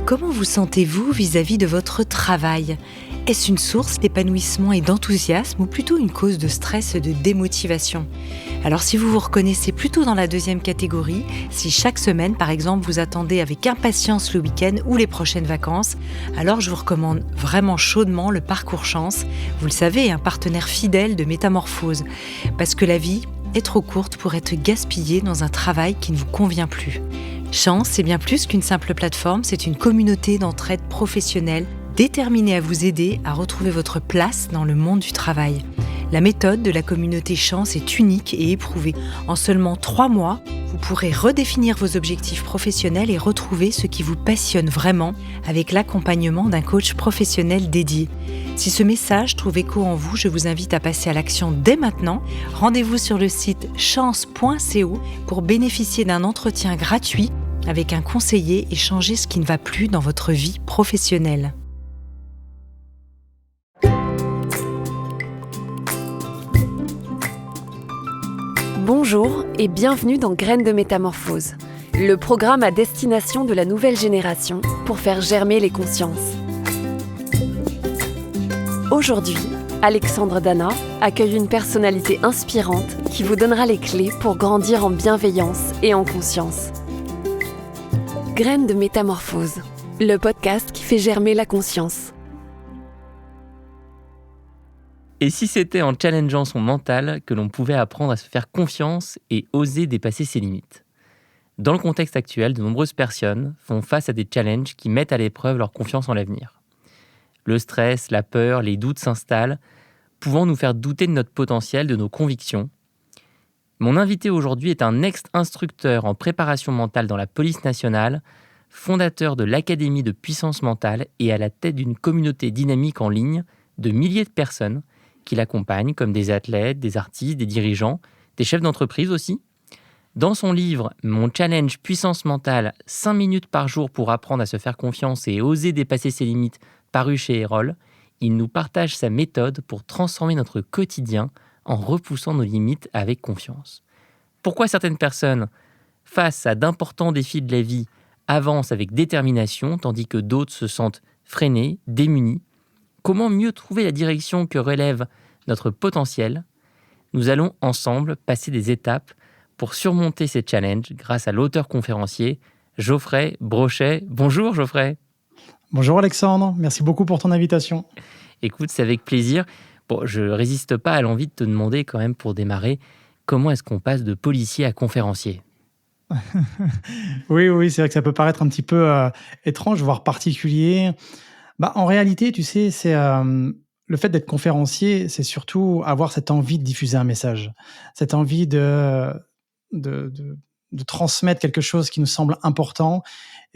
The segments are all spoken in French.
Comment vous sentez-vous vis-à-vis de votre travail ? Est-ce une source d'épanouissement et d'enthousiasme ou plutôt une cause de stress et de démotivation ? Alors si vous vous reconnaissez plutôt dans la deuxième catégorie, si chaque semaine par exemple vous attendez avec impatience le week-end ou les prochaines vacances, alors je vous recommande vraiment chaudement le Parcours Chance. Vous le savez, un partenaire fidèle de Métamorphose. Parce que la vie est trop courte pour être gaspillée dans un travail qui ne vous convient plus. Chance, c'est bien plus qu'une simple plateforme, c'est une communauté d'entraide professionnelle déterminée à vous aider à retrouver votre place dans le monde du travail. La méthode de la communauté Chance est unique et éprouvée. En seulement 3 mois, vous pourrez redéfinir vos objectifs professionnels et retrouver ce qui vous passionne vraiment avec l'accompagnement d'un coach professionnel dédié. Si ce message trouve écho en vous, je vous invite à passer à l'action dès maintenant. Rendez-vous sur le site chance.co pour bénéficier d'un entretien gratuit avec un conseiller et changer ce qui ne va plus dans votre vie professionnelle. Bonjour et bienvenue dans Graines de Métamorphose, le programme à destination de la nouvelle génération pour faire germer les consciences. Aujourd'hui, Alexandre Dana accueille une personnalité inspirante qui vous donnera les clés pour grandir en bienveillance et en conscience. Graines de Métamorphose, le podcast qui fait germer la conscience. Et si c'était en challengeant son mental que l'on pouvait apprendre à se faire confiance et oser dépasser ses limites ? Dans le contexte actuel, de nombreuses personnes font face à des challenges qui mettent à l'épreuve leur confiance en l'avenir. Le stress, la peur, les doutes s'installent, pouvant nous faire douter de notre potentiel, de nos convictions. Mon invité aujourd'hui est un ex-instructeur en préparation mentale dans la police nationale, fondateur de l'Académie de puissance mentale et à la tête d'une communauté dynamique en ligne de milliers de personnes qui l'accompagnent comme des athlètes, des artistes, des dirigeants, des chefs d'entreprise aussi. Dans son livre « Mon challenge puissance mentale, 5 minutes par jour pour apprendre à se faire confiance et oser dépasser ses limites », paru chez Erol, il nous partage sa méthode pour transformer notre quotidien en repoussant nos limites avec confiance. Pourquoi certaines personnes, face à d'importants défis de la vie, avancent avec détermination, tandis que d'autres se sentent freinés, démunis ? Comment mieux trouver la direction que relève notre potentiel ? Nous allons ensemble passer des étapes pour surmonter ces challenges grâce à l'auteur conférencier Geoffrey Brochet. Bonjour Geoffrey. Bonjour Alexandre, merci beaucoup pour ton invitation. Écoute, c'est avec plaisir. Bon, je ne résiste pas à l'envie de te demander quand même pour démarrer, comment est-ce qu'on passe de policier à conférencier ? Oui, c'est vrai que ça peut paraître un petit peu étrange, voire particulier. En réalité, tu sais, c'est le fait d'être conférencier, c'est surtout avoir cette envie de diffuser un message, cette envie de transmettre quelque chose qui nous semble important.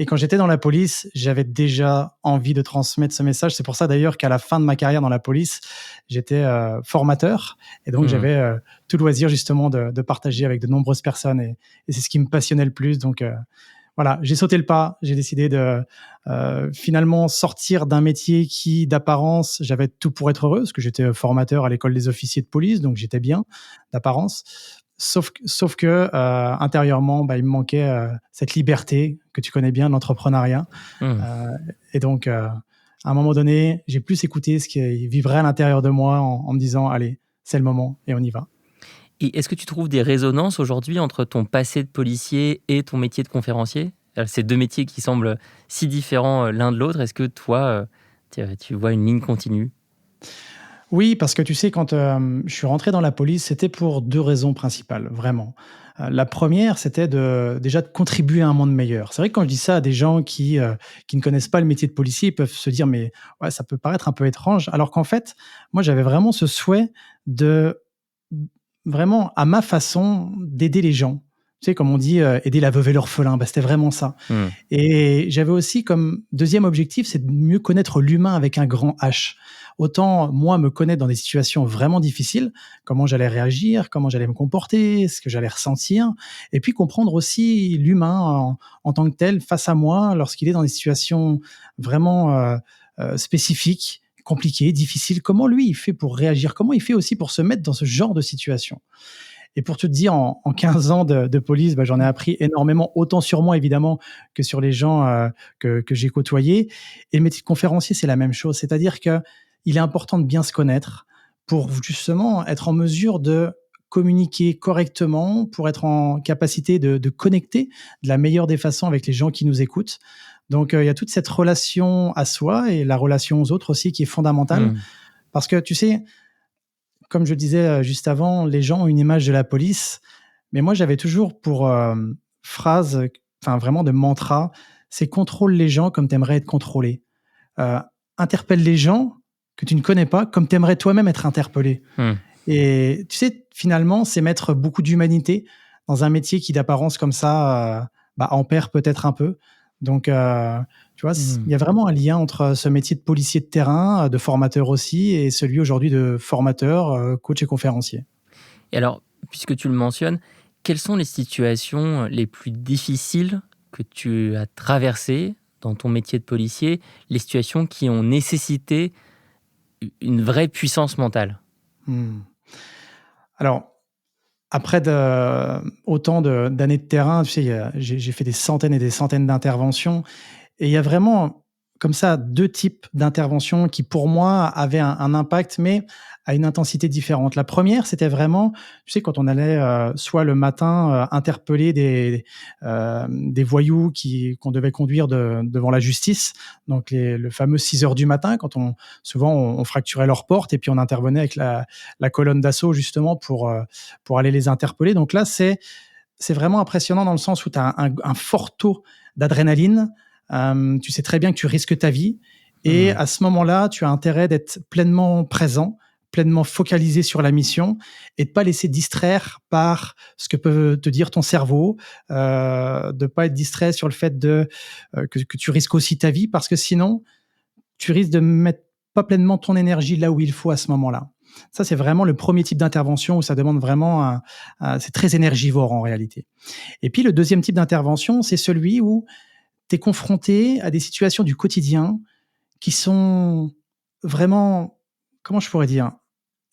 Et quand j'étais dans la police, j'avais déjà envie de transmettre ce message. C'est pour ça d'ailleurs qu'à la fin de ma carrière dans la police, j'étais formateur. Et donc, j'avais tout loisir justement de partager avec de nombreuses personnes. Et c'est ce qui me passionnait le plus. Donc, voilà, j'ai sauté le pas. J'ai décidé de finalement sortir d'un métier qui, d'apparence, j'avais tout pour être heureux, parce que j'étais formateur à l'école des officiers de police, donc j'étais bien d'apparence. Sauf que intérieurement, il me manquait cette liberté que tu connais bien, l'entrepreneuriat. Et donc, à un moment donné, j'ai plus écouté ce qui vivrait à l'intérieur de moi en me disant, allez, c'est le moment et on y va. Et est-ce que tu trouves des résonances aujourd'hui entre ton passé de policier et ton métier de conférencier ? Ces deux métiers qui semblent si différents l'un de l'autre, est-ce que toi, tu vois une ligne continue ? Oui, parce que tu sais, quand je suis rentré dans la police, c'était pour 2 raisons principales, vraiment. La première, c'était déjà de contribuer à un monde meilleur. C'est vrai que quand je dis ça à des gens qui ne connaissent pas le métier de policier, ils peuvent se dire « mais ouais, ça peut paraître un peu étrange », alors qu'en fait, moi, j'avais vraiment ce souhait de, vraiment, à ma façon, d'aider les gens. Tu sais, comme on dit, aider la veuve et l'orphelin, c'était vraiment ça. Et j'avais aussi comme deuxième objectif, c'est de mieux connaître l'humain avec un grand H. Autant, moi, me connaître dans des situations vraiment difficiles, comment j'allais réagir, comment j'allais me comporter, ce que j'allais ressentir, et puis comprendre aussi l'humain en tant que tel face à moi lorsqu'il est dans des situations vraiment spécifiques, compliquées, difficiles. Comment lui, il fait pour réagir ? Comment il fait aussi pour se mettre dans ce genre de situation ? Et pour te dire, en 15 ans de police, bah, j'en ai appris énormément, autant sur moi évidemment que sur les gens que j'ai côtoyés. Et le métier de conférencier, c'est la même chose. C'est-à-dire que il est important de bien se connaître pour justement être en mesure de communiquer correctement, pour être en capacité de connecter de la meilleure des façons avec les gens qui nous écoutent. Donc, il y a toute cette relation à soi et la relation aux autres aussi qui est fondamentale. Hmm. Parce que, tu sais, comme je disais juste avant, les gens ont une image de la police, mais moi, j'avais toujours pour phrase, enfin vraiment de mantra, c'est contrôle les gens comme tu aimerais être contrôlé. Euh, Interpelle les gens que tu ne connais pas comme tu aimerais toi-même être interpellé. Hmm. Et tu sais, finalement, c'est mettre beaucoup d'humanité dans un métier qui, d'apparence comme ça, en perd peut-être un peu. Donc, tu vois, il y a vraiment un lien entre ce métier de policier de terrain, de formateur aussi, et celui aujourd'hui de formateur, coach et conférencier. Et alors, puisque tu le mentionnes, quelles sont les situations les plus difficiles que tu as traversées dans ton métier de policier, les situations qui ont nécessité une vraie puissance mentale? Alors, après autant d'années de terrain, tu sais, j'ai fait des centaines et des centaines d'interventions. Et il y a vraiment, comme ça, 2 types d'interventions qui, pour moi, avaient un impact, mais à une intensité différente. La première, c'était vraiment, tu sais, quand on allait, soit le matin, interpeller des voyous qu'on devait conduire devant la justice, donc le fameux 6 heures du matin, quand souvent on fracturait leurs portes et puis on intervenait avec la colonne d'assaut justement pour aller les interpeller. Donc là, c'est vraiment impressionnant dans le sens où tu as un fort taux d'adrénaline. Tu sais très bien que tu risques ta vie et à ce moment-là, tu as intérêt d'être pleinement présent, pleinement focalisé sur la mission et de pas laisser distraire par ce que peut te dire ton cerveau, de pas être distrait sur le fait que tu risques aussi ta vie parce que sinon, tu risques de mettre pas pleinement ton énergie là où il faut à ce moment-là. Ça, c'est vraiment le premier type d'intervention où ça demande vraiment c'est très énergivore en réalité. Et puis le deuxième type d'intervention, c'est celui où tu es confronté à des situations du quotidien qui sont vraiment, comment je pourrais dire,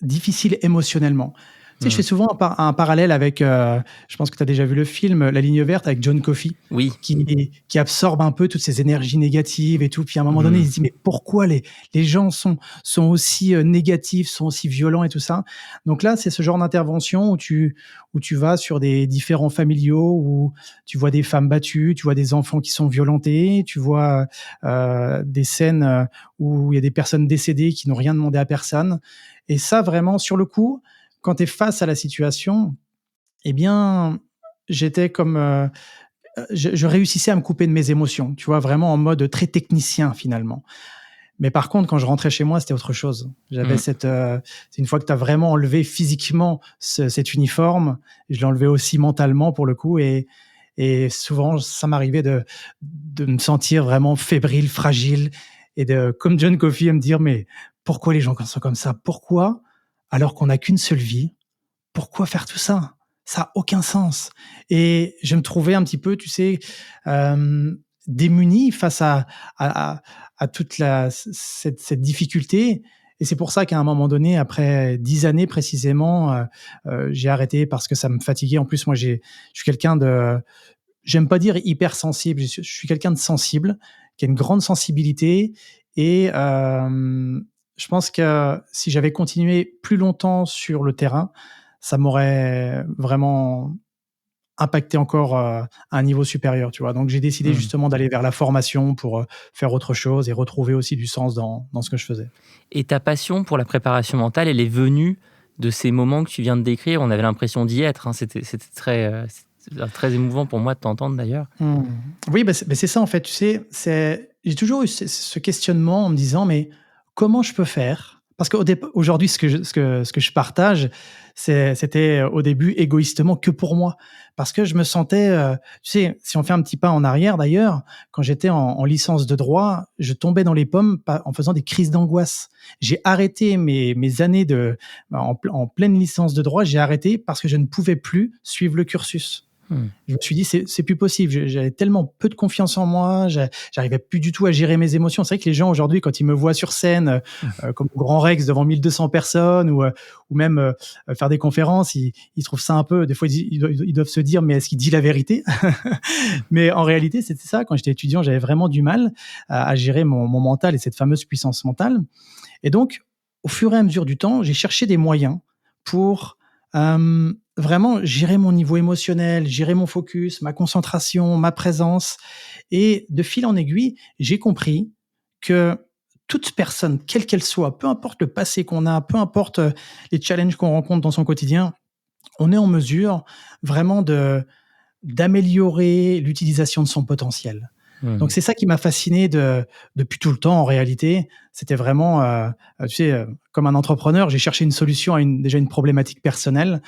difficiles émotionnellement. Tu sais, je fais souvent un parallèle avec, je pense que tu as déjà vu le film La Ligne Verte avec John Coffey, Oui. qui absorbe un peu toutes ces énergies négatives et tout. Puis à un moment donné, il se dit, mais pourquoi les gens sont aussi négatifs, sont aussi violents et tout ça. Donc là, c'est ce genre d'intervention où tu vas sur des différents familiaux, où tu vois des femmes battues, tu vois des enfants qui sont violentés, tu vois des scènes où il y a des personnes décédées qui n'ont rien demandé à personne. Et ça, vraiment, sur le coup, quand tu es face à la situation, eh bien, j'étais comme, je réussissais à me couper de mes émotions, tu vois, vraiment en mode très technicien finalement. Mais par contre, quand je rentrais chez moi, c'était autre chose. J'avais c'est une fois que tu as vraiment enlevé physiquement cet uniforme, je l'ai enlevé aussi mentalement pour le coup et souvent, ça m'arrivait de me sentir vraiment fébrile, fragile et comme John Coffey, me dire: «Mais pourquoi les gens sont comme ça? Pourquoi, alors qu'on n'a qu'une seule vie, pourquoi faire tout ça? Ça a aucun sens». Et je me trouvais un petit peu, tu sais, démuni face à toute cette difficulté. Et c'est pour ça qu'à un moment donné, après 10 années précisément, j'ai arrêté parce que ça me fatiguait. En plus, moi, je suis quelqu'un j'aime pas dire hypersensible, je suis quelqu'un de sensible, qui a une grande sensibilité et je pense que si j'avais continué plus longtemps sur le terrain, ça m'aurait vraiment impacté encore à un niveau supérieur, tu vois? Donc j'ai décidé justement d'aller vers la formation pour faire autre chose et retrouver aussi du sens dans ce que je faisais. Et ta passion pour la préparation mentale, elle est venue de ces moments que tu viens de décrire. On avait l'impression d'y être. C'était très émouvant pour moi de t'entendre d'ailleurs. Oui, c'est ça en fait. Tu sais, j'ai toujours eu ce questionnement en me disant, mais comment je peux faire? Parce qu'aujourd'hui, ce que je partage, c'était au début égoïstement que pour moi. Parce que je me sentais, tu sais, si on fait un petit pas en arrière d'ailleurs, quand j'étais en licence de droit, je tombais dans les pommes en faisant des crises d'angoisse. J'ai arrêté mes années en pleine licence de droit, j'ai arrêté parce que je ne pouvais plus suivre le cursus. Je me suis dit, c'est plus possible. J'avais tellement peu de confiance en moi, j'arrivais plus du tout à gérer mes émotions. C'est vrai que les gens aujourd'hui, quand ils me voient sur scène, comme au Grand Rex devant 1200 personnes ou même faire des conférences, ils trouvent ça un peu, des fois ils doivent se dire, mais est-ce qu'il dit la vérité? Mais en réalité, c'était ça. Quand j'étais étudiant, j'avais vraiment du mal à gérer mon mental et cette fameuse puissance mentale. Et donc, au fur et à mesure du temps, j'ai cherché des moyens pour vraiment gérer mon niveau émotionnel, gérer mon focus, ma concentration, ma présence. Et de fil en aiguille, j'ai compris que toute personne, quelle qu'elle soit, peu importe le passé qu'on a, peu importe les challenges qu'on rencontre dans son quotidien, on est en mesure vraiment d'améliorer l'utilisation de son potentiel. Donc c'est ça qui m'a fasciné depuis tout le temps en réalité. C'était vraiment, tu sais, comme un entrepreneur, j'ai cherché une solution à déjà une problématique personnelle.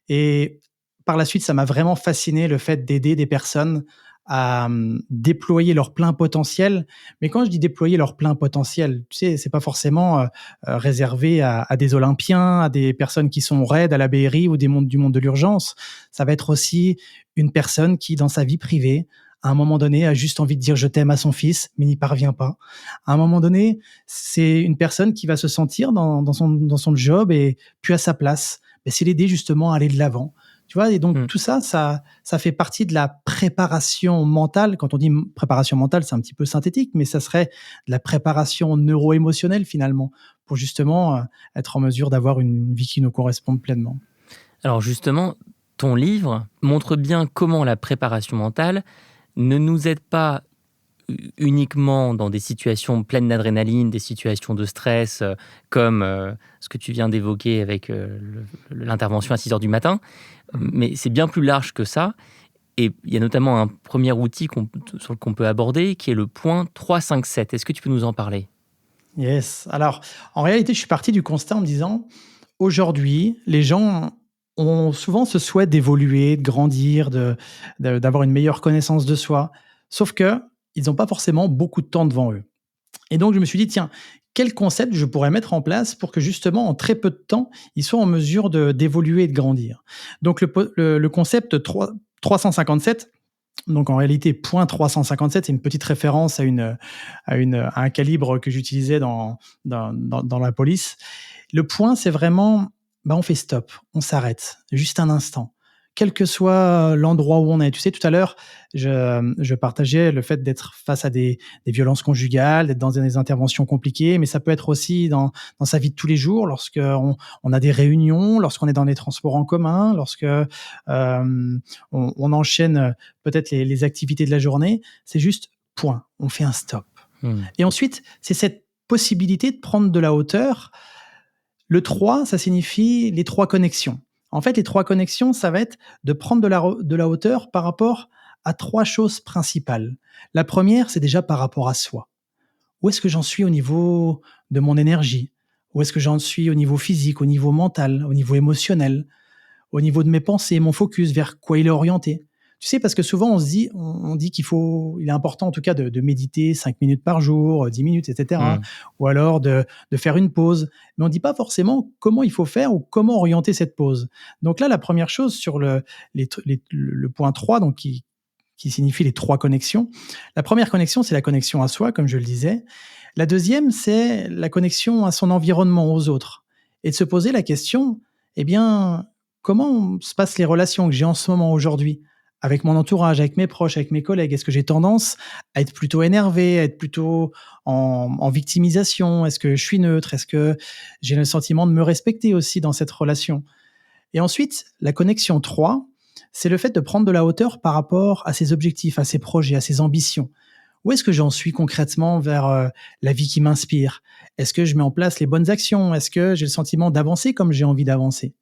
Et par la suite, ça m'a vraiment fasciné le fait d'aider des personnes à déployer leur plein potentiel. Mais quand je dis déployer leur plein potentiel, tu sais, c'est pas forcément réservé à des Olympiens, à des personnes qui sont raides à la BRI ou du monde de l'urgence. Ça va être aussi une personne qui, dans sa vie privée, à un moment donné, a juste envie de dire je t'aime à son fils, mais n'y parvient pas. À un moment donné, c'est une personne qui va se sentir dans son job et plus à sa place. Mais c'est l'aider justement à aller de l'avant. Tu vois, et donc tout ça fait partie de la préparation mentale. Quand on dit préparation mentale, c'est un petit peu synthétique, mais ça serait de la préparation neuro-émotionnelle finalement, pour justement être en mesure d'avoir une vie qui nous corresponde pleinement. Alors justement, ton livre montre bien comment la préparation mentale ne nous aide pas uniquement dans des situations pleines d'adrénaline, des situations de stress, comme ce que tu viens d'évoquer avec l'intervention à 6 heures du matin, mais c'est bien plus large que ça. Et il y a notamment un premier outil sur qu'on peut aborder, qui est le point 3-5-7. Est-ce que tu peux nous en parler? Yes. Alors, en réalité, je suis parti du constat en me disant, aujourd'hui, les gens ont souvent ce souhait d'évoluer, de grandir, d'avoir une meilleure connaissance de soi. Sauf que ils n'ont pas forcément beaucoup de temps devant eux. Et donc, je me suis dit, tiens, quel concept je pourrais mettre en place pour que justement, en très peu de temps, ils soient en mesure d'évoluer et de grandir. Donc, le concept 357, donc en réalité, point 357, c'est une petite référence à un calibre que j'utilisais dans la police. Le point, c'est vraiment, on fait stop, on s'arrête, juste un instant. Quel que soit l'endroit où on est. Tu sais, tout à l'heure, je partageais le fait d'être face à des violences conjugales, d'être dans des interventions compliquées, mais ça peut être aussi dans sa vie de tous les jours, lorsqu'on a des réunions, lorsqu'on est dans les transports en commun, lorsque on enchaîne peut-être les activités de la journée. C'est juste point, on fait un stop. Et ensuite, c'est cette possibilité de prendre de la hauteur. Le 3, ça signifie les 3 connexions. En fait, les 3 connexions, ça va être de prendre de la hauteur par rapport à 3 choses principales. La première, c'est déjà par rapport à soi. Où est-ce que j'en suis au niveau de mon énergie? Où est-ce que j'en suis au niveau physique, au niveau mental, au niveau émotionnel, au niveau de mes pensées, mon focus, vers quoi il est orienté? Tu sais, parce que souvent, on dit il est important en tout cas de méditer 5 minutes par jour, 10 minutes, etc. Ou alors de faire une pause. Mais on ne dit pas forcément comment il faut faire ou comment orienter cette pause. Donc là, la première chose sur le point 3, donc qui signifie les 3 connexions. La première connexion, c'est la connexion à soi, comme je le disais. La deuxième, c'est la connexion à son environnement, aux autres. Et de se poser la question, comment se passent les relations que j'ai en ce moment aujourd'hui avec mon entourage, avec mes proches, avec mes collègues? Est-ce que j'ai tendance à être plutôt énervé, à être plutôt en victimisation? Est-ce que je suis neutre? Est-ce que j'ai le sentiment de me respecter aussi dans cette relation? Et ensuite, la connexion 3, c'est le fait de prendre de la hauteur par rapport à ses objectifs, à ses projets, à ses ambitions. Où est-ce que j'en suis concrètement vers la vie qui m'inspire? Est-ce que je mets en place les bonnes actions? Est-ce que j'ai le sentiment d'avancer comme j'ai envie d'avancer?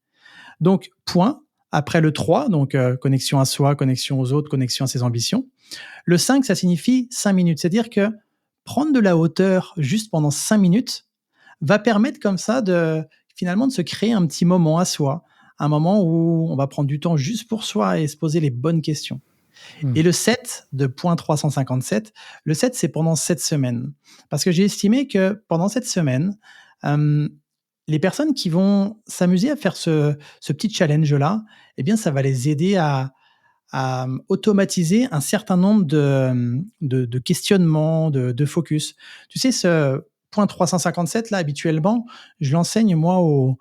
Donc, point. Après le 3, donc connexion à soi, connexion aux autres, connexion à ses ambitions. Le 5, ça signifie 5 minutes. C'est-à-dire que prendre de la hauteur juste pendant 5 minutes va permettre comme ça finalement de se créer un petit moment à soi, un moment où on va prendre du temps juste pour soi et se poser les bonnes questions. Et le 7 de point 357, le 7, c'est pendant 7 semaines. Parce que j'ai estimé que pendant cette semaine, les personnes qui vont s'amuser à faire ce petit challenge-là, ça va les aider à à automatiser un certain nombre de questionnements, de focus. Tu sais, ce point 357, là, habituellement, je l'enseigne, moi, aux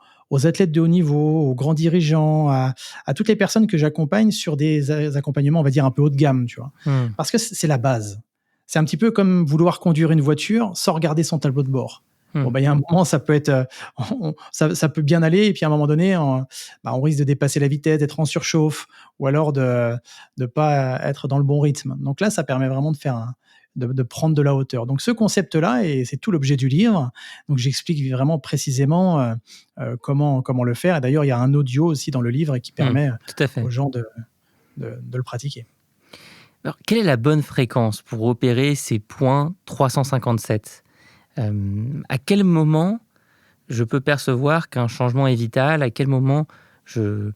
athlètes de haut niveau, aux grands dirigeants, à toutes les personnes que j'accompagne sur des accompagnements, on va dire, un peu haut de gamme, tu vois. Hmm. Parce que c'est la base. C'est un petit peu comme vouloir conduire une voiture sans regarder son tableau de bord. Bon, il y a un moment, ça peut être, ça peut bien aller, et puis à un moment donné, on risque de dépasser la vitesse, d'être en surchauffe, ou alors de pas être dans le bon rythme. Donc là, ça permet vraiment de prendre de la hauteur. Donc ce concept-là, et c'est tout l'objet du livre. Donc j'explique vraiment précisément comment le faire. Et d'ailleurs, il y a un audio aussi dans le livre qui permet tout à fait. aux gens de le pratiquer. Alors, quelle est la bonne fréquence pour opérer ces points 357 ? À quel moment je peux percevoir qu'un changement est vital ? À quel moment je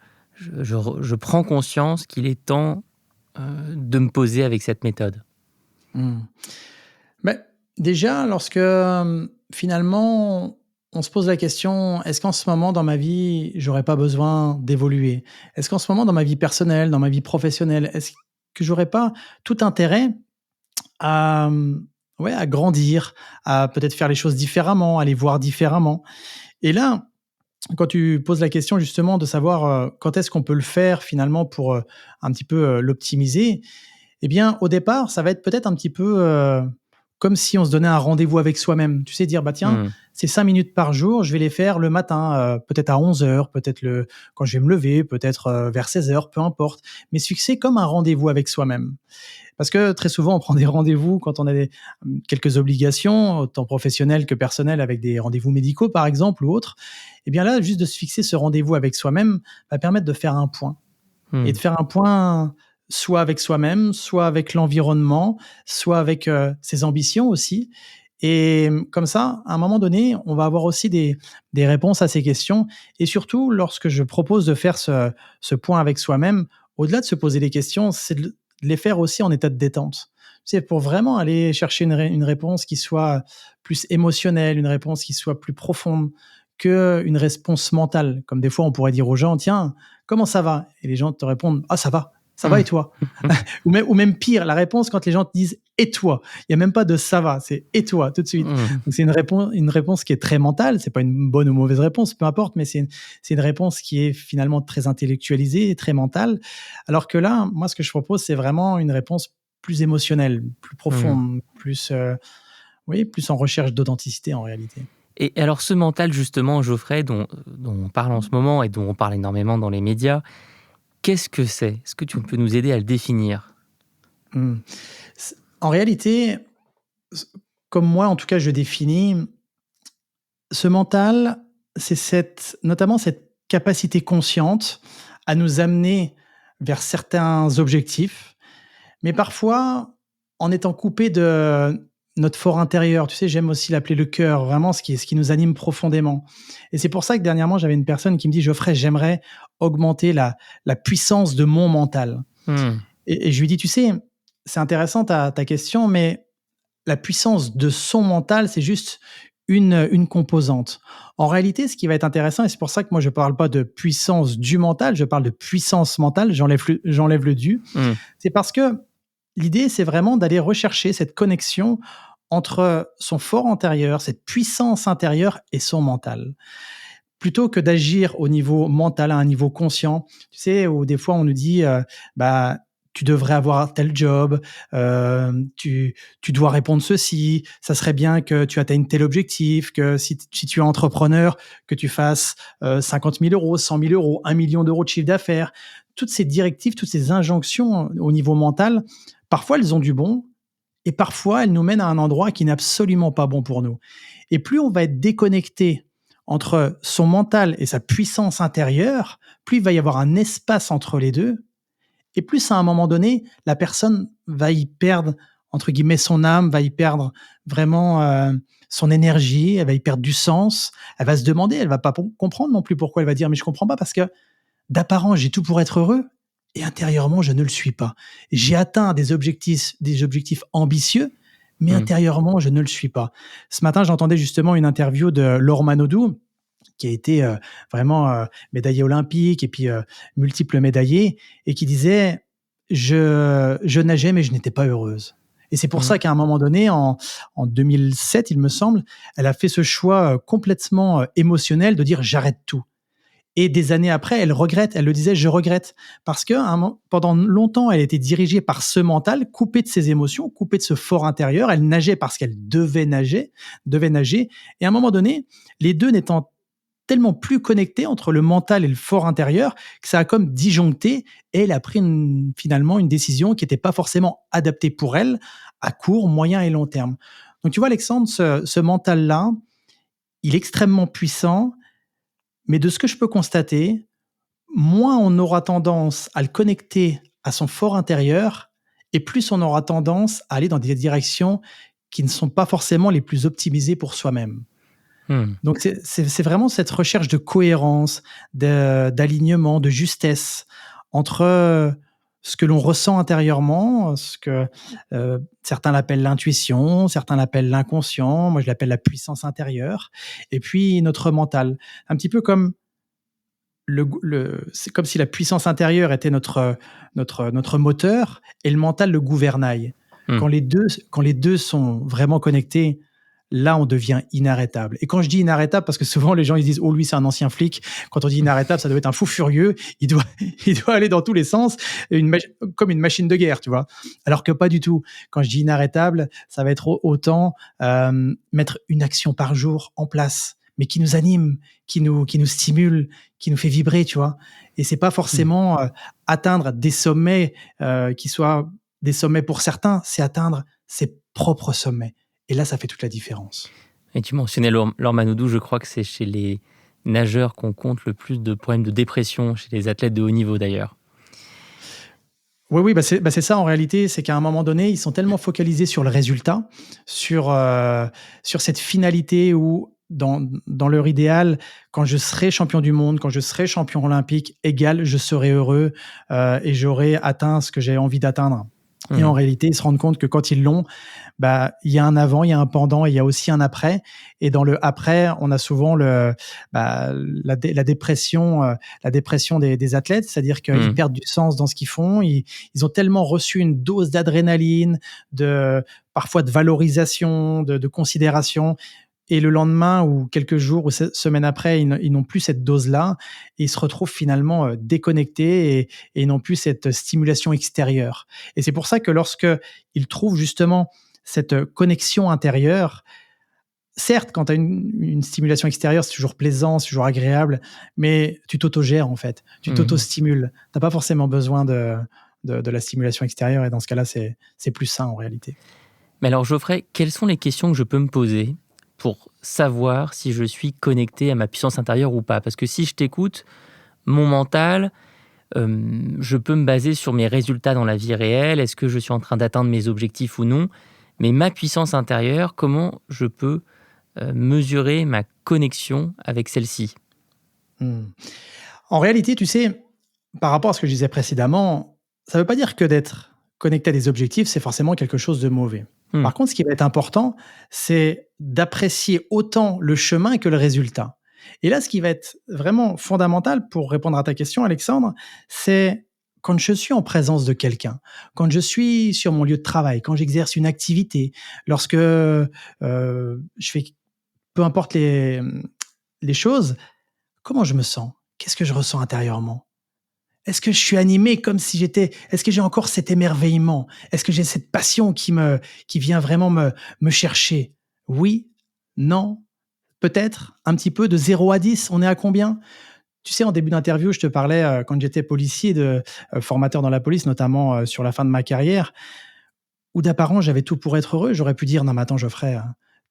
prends conscience qu'il est temps de me poser avec cette méthode ? Mais déjà, lorsque finalement on se pose la question, est-ce qu'en ce moment dans ma vie, j'aurais pas besoin d'évoluer ? Est-ce qu'en ce moment dans ma vie personnelle, dans ma vie professionnelle, est-ce que j'aurais pas tout intérêt à grandir, à peut-être faire les choses différemment, à les voir différemment ? Et là, quand tu poses la question justement de savoir quand est-ce qu'on peut le faire finalement pour un petit peu l'optimiser, eh bien, au départ, ça va être peut-être un petit peu comme si on se donnait un rendez-vous avec soi-même. Tu sais, dire, tiens, ces 5 minutes par jour, je vais les faire le matin, peut-être à 11h, peut-être quand je vais me lever, peut-être vers 16h, peu importe. Mais se fixer comme un rendez-vous avec soi-même. Parce que très souvent, on prend des rendez-vous quand on a quelques obligations, autant professionnelles que personnelles, avec des rendez-vous médicaux, par exemple, ou autres. Eh bien là, juste de se fixer ce rendez-vous avec soi-même va permettre de faire un point. Et de faire un point soit avec soi-même, soit avec l'environnement, soit avec ses ambitions aussi. Et comme ça, à un moment donné, on va avoir aussi des réponses à ces questions. Et surtout, lorsque je propose de faire ce point avec soi-même, au-delà de se poser des questions, c'est de les faire aussi en état de détente. C'est pour vraiment aller chercher une réponse qui soit plus émotionnelle, une réponse qui soit plus profonde qu'une réponse mentale. Comme des fois, on pourrait dire aux gens, tiens, comment ça va ? Et les gens te répondent, ah, ça va et toi ? ou même pire, la réponse quand les gens te disent et toi ? Il n'y a même pas de ça va, c'est et toi tout de suite. Donc c'est une réponse qui est très mentale, c'est pas une bonne ou mauvaise réponse, peu importe, mais c'est une réponse qui est finalement très intellectualisée et très mentale. Alors que là, moi, ce que je propose, c'est vraiment une réponse plus émotionnelle, plus profonde, plus en recherche d'authenticité en réalité. Et alors ce mental justement, Geoffrey, dont on parle en ce moment et dont on parle énormément dans les médias, qu'est-ce que c'est ? Est-ce que tu peux nous aider à le définir ? En réalité, comme moi en tout cas je définis, ce mental, c'est notamment cette capacité consciente à nous amener vers certains objectifs, mais parfois en étant coupé de notre fort intérieur. Tu sais, j'aime aussi l'appeler le cœur, vraiment ce qui nous anime profondément. Et c'est pour ça que dernièrement, j'avais une personne qui me dit « Geoffrey, j'aimerais augmenter la puissance de mon mental. » Et je lui dis « Tu sais, c'est intéressant ta question, mais la puissance de son mental, c'est juste une composante. En réalité, ce qui va être intéressant, et c'est pour ça que moi, je ne parle pas de puissance du mental, je parle de puissance mentale, j'enlève le du, c'est parce que l'idée, c'est vraiment d'aller rechercher cette connexion entre son fort intérieur, cette puissance intérieure et son mental. Plutôt que d'agir au niveau mental, à un niveau conscient, tu sais, où des fois on nous dit tu devrais avoir tel job, tu dois répondre ceci, ça serait bien que tu atteignes tel objectif, que si tu es entrepreneur, que tu fasses 50 000 euros, 100 000 euros, 1 million d'euros de chiffre d'affaires. Toutes ces directives, toutes ces injonctions au niveau mental, parfois elles ont du bon et parfois elles nous mènent à un endroit qui n'est absolument pas bon pour nous. Et plus on va être déconnecté entre son mental et sa puissance intérieure, plus il va y avoir un espace entre les deux. Et plus à un moment donné, la personne va y perdre, entre guillemets, son âme, va y perdre vraiment son énergie, elle va y perdre du sens, elle va se demander, elle va pas comprendre non plus pourquoi, elle va dire « mais je comprends pas parce que d'apparence, j'ai tout pour être heureux et intérieurement, je ne le suis pas. J'ai atteint des objectifs ambitieux, mais intérieurement, je ne le suis pas. » Ce matin, j'entendais justement une interview de Laure Manodou, qui a été vraiment médaillée olympique et puis multiple médaillée, et qui disait je nageais, mais je n'étais pas heureuse. Et c'est pour ça qu'à un moment donné, en 2007, il me semble, elle a fait ce choix complètement émotionnel de dire j'arrête tout. Et des années après, elle regrette, elle le disait, je regrette. Parce que pendant longtemps, elle était dirigée par ce mental, coupée de ses émotions, coupée de ce fort intérieur. Elle nageait parce qu'elle devait nager. Et à un moment donné, les deux n'étant tellement plus connectés entre le mental et le fort intérieur que ça a comme disjoncté et elle a pris finalement une décision qui n'était pas forcément adaptée pour elle à court, moyen et long terme. Donc tu vois, Alexandre, ce mental-là, il est extrêmement puissant, mais de ce que je peux constater, moins on aura tendance à le connecter à son fort intérieur et plus on aura tendance à aller dans des directions qui ne sont pas forcément les plus optimisées pour soi-même. Donc, c'est vraiment cette recherche de cohérence, d'alignement, de justesse entre ce que l'on ressent intérieurement, ce que certains l'appellent l'intuition, certains l'appellent l'inconscient, moi je l'appelle la puissance intérieure, et puis notre mental. Un petit peu comme c'est comme si la puissance intérieure était notre moteur et le mental le gouvernail. Quand les deux sont vraiment connectés, là, on devient inarrêtable. Et quand je dis inarrêtable, parce que souvent les gens ils disent « Oh, lui, c'est un ancien flic ». Quand on dit inarrêtable, ça doit être un fou furieux. Il doit aller dans tous les sens, comme une machine de guerre, tu vois. Alors que pas du tout. Quand je dis inarrêtable, ça va être autant mettre une action par jour en place, mais qui nous anime, qui nous stimule, qui nous fait vibrer, tu vois. Et c'est pas forcément atteindre des sommets qui soient des sommets pour certains, c'est atteindre ses propres sommets. Et là, ça fait toute la différence. Et tu mentionnais Laure Manodou, je crois que c'est chez les nageurs qu'on compte le plus de problèmes de dépression, chez les athlètes de haut niveau d'ailleurs. Oui, c'est ça en réalité, c'est qu'à un moment donné, ils sont tellement focalisés sur le résultat, sur cette finalité où, dans leur idéal, quand je serai champion du monde, quand je serai champion olympique, je serai heureux et j'aurai atteint ce que j'ai envie d'atteindre. Et en réalité, ils se rendent compte que quand ils l'ont, il y a un avant, il y a un pendant, et il y a aussi un après. Et dans le après, on a souvent la dépression des athlètes, c'est-à-dire qu'ils perdent du sens dans ce qu'ils font. Ils ont tellement reçu une dose d'adrénaline, parfois de valorisation, de considération. Et le lendemain ou quelques jours ou semaines après, ils n'ont plus cette dose-là et ils se retrouvent finalement déconnectés et ils n'ont plus cette stimulation extérieure. Et c'est pour ça que lorsqu'ils trouvent justement cette connexion intérieure, certes, quand tu as une stimulation extérieure, c'est toujours plaisant, c'est toujours agréable, mais tu t'autogères en fait, tu t'auto-stimules. Tu n'as pas forcément besoin de la stimulation extérieure et dans ce cas-là, c'est plus sain en réalité. Mais alors Geoffrey, quelles sont les questions que je peux me poser pour savoir si je suis connecté à ma puissance intérieure ou pas? Parce que si je t'écoute, mon mental, je peux me baser sur mes résultats dans la vie réelle. Est-ce que je suis en train d'atteindre mes objectifs ou non? Mais ma puissance intérieure, comment je peux mesurer ma connexion avec celle-ci? En réalité, tu sais, par rapport à ce que je disais précédemment, ça ne veut pas dire que d'être connecté à des objectifs, c'est forcément quelque chose de mauvais. Par contre, ce qui va être important, c'est d'apprécier autant le chemin que le résultat. Et là, ce qui va être vraiment fondamental pour répondre à ta question, Alexandre, c'est quand je suis en présence de quelqu'un, quand je suis sur mon lieu de travail, quand j'exerce une activité, lorsque je fais peu importe les choses, comment je me sens? Qu'est-ce que je ressens intérieurement? Est-ce que je suis animé comme si est-ce que j'ai encore cet émerveillement? Est-ce que j'ai cette passion qui vient vraiment me chercher? Oui? Non? Peut-être? Un petit peu de 0 à 10, on est à combien? Tu sais, en début d'interview, je te parlais, quand j'étais policier, formateur dans la police, notamment sur la fin de ma carrière, où d'apparence, j'avais tout pour être heureux. J'aurais pu dire, non, mais attends, Geoffrey,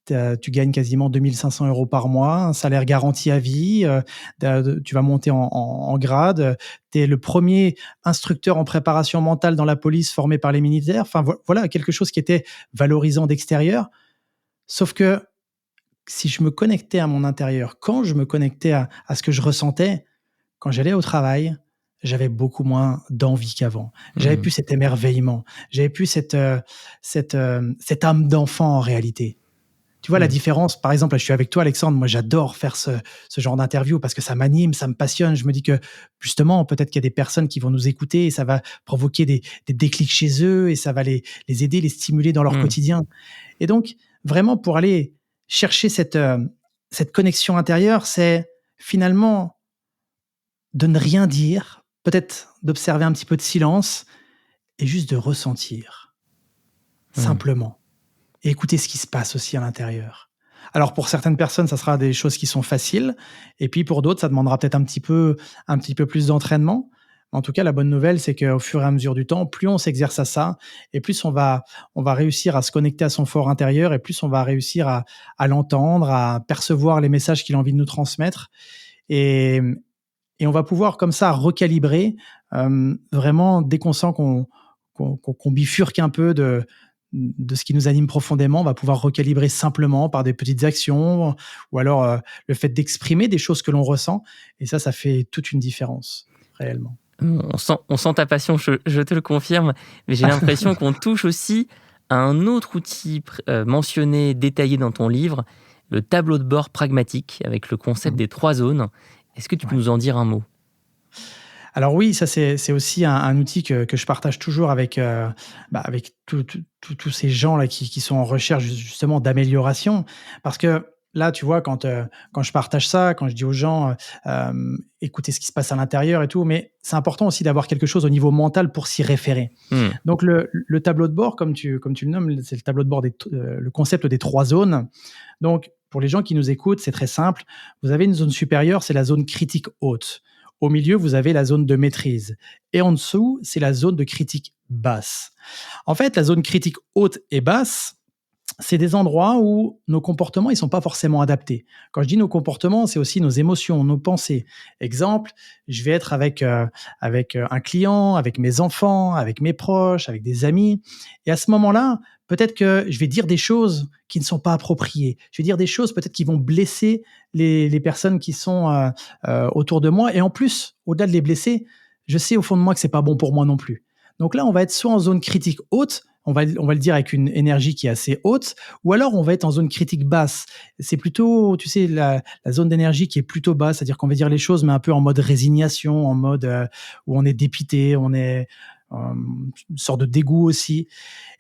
tu gagnes quasiment 2 500 € par mois, un salaire garanti à vie, tu vas monter en grade, tu es le premier instructeur en préparation mentale dans la police formé par les militaires. Enfin, voilà, quelque chose qui était valorisant d'extérieur. Sauf que si je me connectais à mon intérieur, quand je me connectais à ce que je ressentais, quand j'allais au travail, j'avais beaucoup moins d'envie qu'avant. J'avais plus cet émerveillement. J'avais plus cette âme d'enfant en réalité. Tu vois la Mmh. différence? Par exemple, là, je suis avec toi, Alexandre. Moi, j'adore faire ce genre d'interview parce que ça m'anime, ça me passionne. Je me dis que justement, peut-être qu'il y a des personnes qui vont nous écouter et ça va provoquer des déclics chez eux et ça va les aider, les stimuler dans leur Mmh. quotidien. Et donc, vraiment, pour aller chercher cette connexion intérieure, c'est finalement de ne rien dire, peut-être d'observer un petit peu de silence et juste de ressentir, Mmh. simplement. Et écouter ce qui se passe aussi à l'intérieur. Alors pour certaines personnes, ça sera des choses qui sont faciles et puis pour d'autres, ça demandera peut-être un petit peu plus d'entraînement. En tout cas, la bonne nouvelle, c'est qu'au fur et à mesure du temps, plus on s'exerce à ça et plus on va réussir à se connecter à son fort intérieur et plus on va réussir à l'entendre, à percevoir les messages qu'il a envie de nous transmettre et et on va pouvoir comme ça recalibrer, vraiment dès qu'on sent qu'on bifurque un peu de ce qui nous anime profondément, on va pouvoir recalibrer simplement par des petites actions ou alors, le fait d'exprimer des choses que l'on ressent et ça fait toute une différence, réellement. On sent ta passion, je te le confirme, mais j'ai l'impression qu'on touche aussi à un autre outil mentionné, détaillé dans ton livre, le tableau de bord pragmatique avec le concept Mmh. des 3 zones. Est-ce que tu peux Ouais. nous en dire un mot? Alors oui, ça c'est aussi un outil que je partage toujours avec, avec tous ces gens-là qui sont en recherche justement d'amélioration. Parce que là, tu vois, quand je partage ça, quand je dis aux gens, «Écoutez ce qui se passe à l'intérieur et tout», mais c'est important aussi d'avoir quelque chose au niveau mental pour s'y référer. Mmh. Donc le tableau de bord, comme tu le nommes, c'est le tableau de bord le concept des 3 zones. Donc pour les gens qui nous écoutent, c'est très simple. Vous avez une zone supérieure, c'est la zone critique haute. Au milieu, vous avez la zone de maîtrise. Et en dessous, c'est la zone de critique basse. En fait, la zone critique haute et basse, c'est des endroits où nos comportements, ils sont pas forcément adaptés. Quand je dis nos comportements, c'est aussi nos émotions, nos pensées. Exemple, je vais être avec un client, avec mes enfants, avec mes proches, avec des amis. Et à ce moment-là, peut-être que je vais dire des choses qui ne sont pas appropriées. Je vais dire des choses peut-être qui vont blesser les personnes qui sont autour de moi. Et en plus, au-delà de les blesser, je sais au fond de moi que c'est pas bon pour moi non plus. Donc là, on va être soit en zone critique haute, on va le dire avec une énergie qui est assez haute, ou alors on va être en zone critique basse. C'est plutôt, tu sais, la zone d'énergie qui est plutôt basse, c'est-à-dire qu'on va dire les choses, mais un peu en mode résignation, en mode où on est dépité, on est une sorte de dégoût aussi.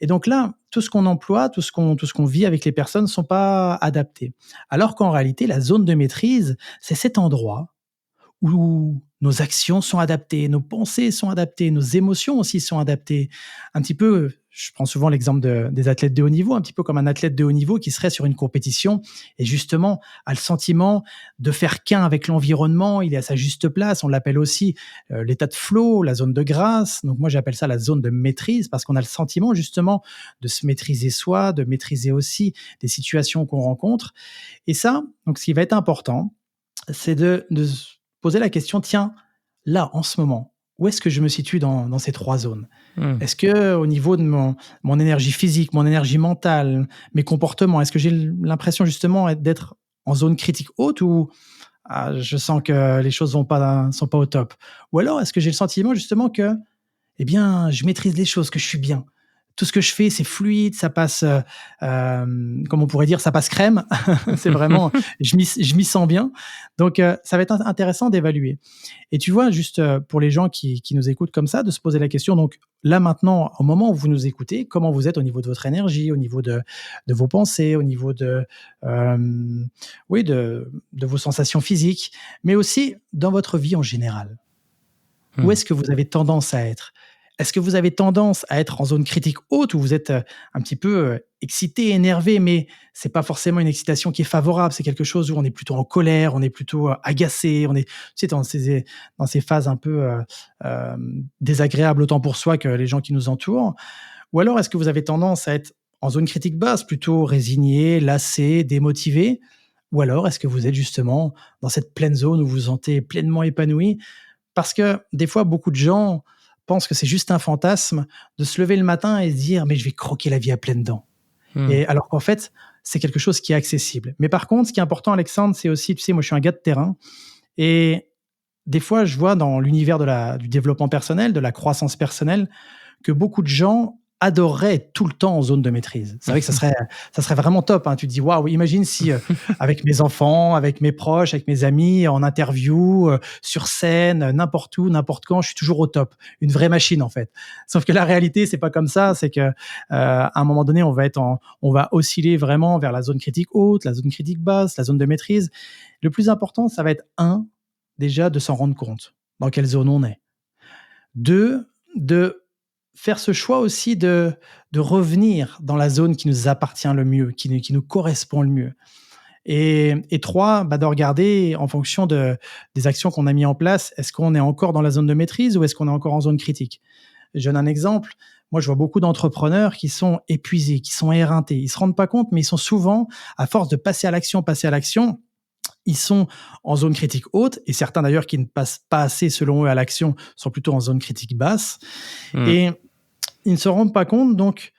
Et donc là, tout ce qu'on emploie, tout ce qu'on vit avec les personnes ne sont pas adaptés. Alors qu'en réalité, la zone de maîtrise, c'est cet endroit où nos actions sont adaptées, nos pensées sont adaptées, nos émotions aussi sont adaptées. Un petit peu, je prends souvent l'exemple des athlètes de haut niveau, un petit peu comme un athlète de haut niveau qui serait sur une compétition et justement a le sentiment de faire qu'un avec l'environnement, il est à sa juste place. On l'appelle aussi l'état de flow, la zone de grâce. Donc moi j'appelle ça la zone de maîtrise parce qu'on a le sentiment justement de se maîtriser soi, de maîtriser aussi des situations qu'on rencontre. Et ça, donc ce qui va être important, c'est de se poser la question: «Tiens, là, en ce moment, où est-ce que je me situe dans ces 3 zones? Mmh. Est-ce qu'au niveau de mon énergie physique, mon énergie mentale, mes comportements, est-ce que j'ai l'impression justement d'être en zone critique haute ou je sens que les choses sont pas au top? Ou alors est-ce que j'ai le sentiment justement que, eh bien, je maîtrise les choses, que je suis bien. Tout ce que je fais, c'est fluide, ça passe, comme on pourrait dire, ça passe crème. C'est vraiment, je m'y sens bien. Donc, ça va être intéressant d'évaluer. Et tu vois, juste pour les gens qui nous écoutent comme ça, de se poser la question. Donc, là maintenant, au moment où vous nous écoutez, comment vous êtes au niveau de votre énergie, au niveau de vos pensées, au niveau oui, de vos sensations physiques, mais aussi dans votre vie en général. Où Mmh. est-ce que vous avez tendance à être? Est-ce que vous avez tendance à être en zone critique haute où vous êtes, un petit peu, excité, énervé, mais c'est pas forcément une excitation qui est favorable, c'est quelque chose où on est plutôt en colère, on est plutôt, agacé, on est, tu sais, dans ces phases un peu, désagréables autant pour soi que les gens qui nous entourent? Ou alors est-ce que vous avez tendance à être en zone critique basse, plutôt résigné, lassé, démotivé? Ou alors est-ce que vous êtes justement dans cette pleine zone où vous vous sentez pleinement épanoui? Parce que des fois, beaucoup de gens pensent que c'est juste un fantasme de se lever le matin et se dire: «Mais je vais croquer la vie à pleines dents». Mmh. Et alors qu'en fait, c'est quelque chose qui est accessible. Mais par contre, ce qui est important, Alexandre, c'est aussi, tu sais, moi, je suis un gars de terrain et des fois, je vois dans l'univers du développement personnel, de la croissance personnelle, que beaucoup de gens adorerait être tout le temps en zone de maîtrise. C'est vrai que ça serait vraiment top, hein. Tu te dis: «Waouh, imagine si, avec mes enfants, avec mes proches, avec mes amis, en interview, sur scène, n'importe où, n'importe quand, je suis toujours au top». Une vraie machine, en fait. Sauf que la réalité, c'est pas comme ça. C'est que, à un moment donné, on va osciller vraiment vers la zone critique haute, la zone critique basse, la zone de maîtrise. Le plus important, ça va être déjà de s'en rendre compte dans quelle zone on est. 2, de faire ce choix aussi de revenir dans la zone qui nous appartient le mieux, qui nous correspond le mieux. Et 3, de regarder en fonction des actions qu'on a mis en place, est-ce qu'on est encore dans la zone de maîtrise ou est-ce qu'on est encore en zone critique? Je donne un exemple. Moi, je vois beaucoup d'entrepreneurs qui sont épuisés, qui sont éreintés. Ils se rendent pas compte, mais ils sont souvent, à force de passer à l'action, ils sont en zone critique haute, et certains d'ailleurs qui ne passent pas assez selon eux à l'action sont plutôt en zone critique basse. Et ils ne se rendent pas compte, donc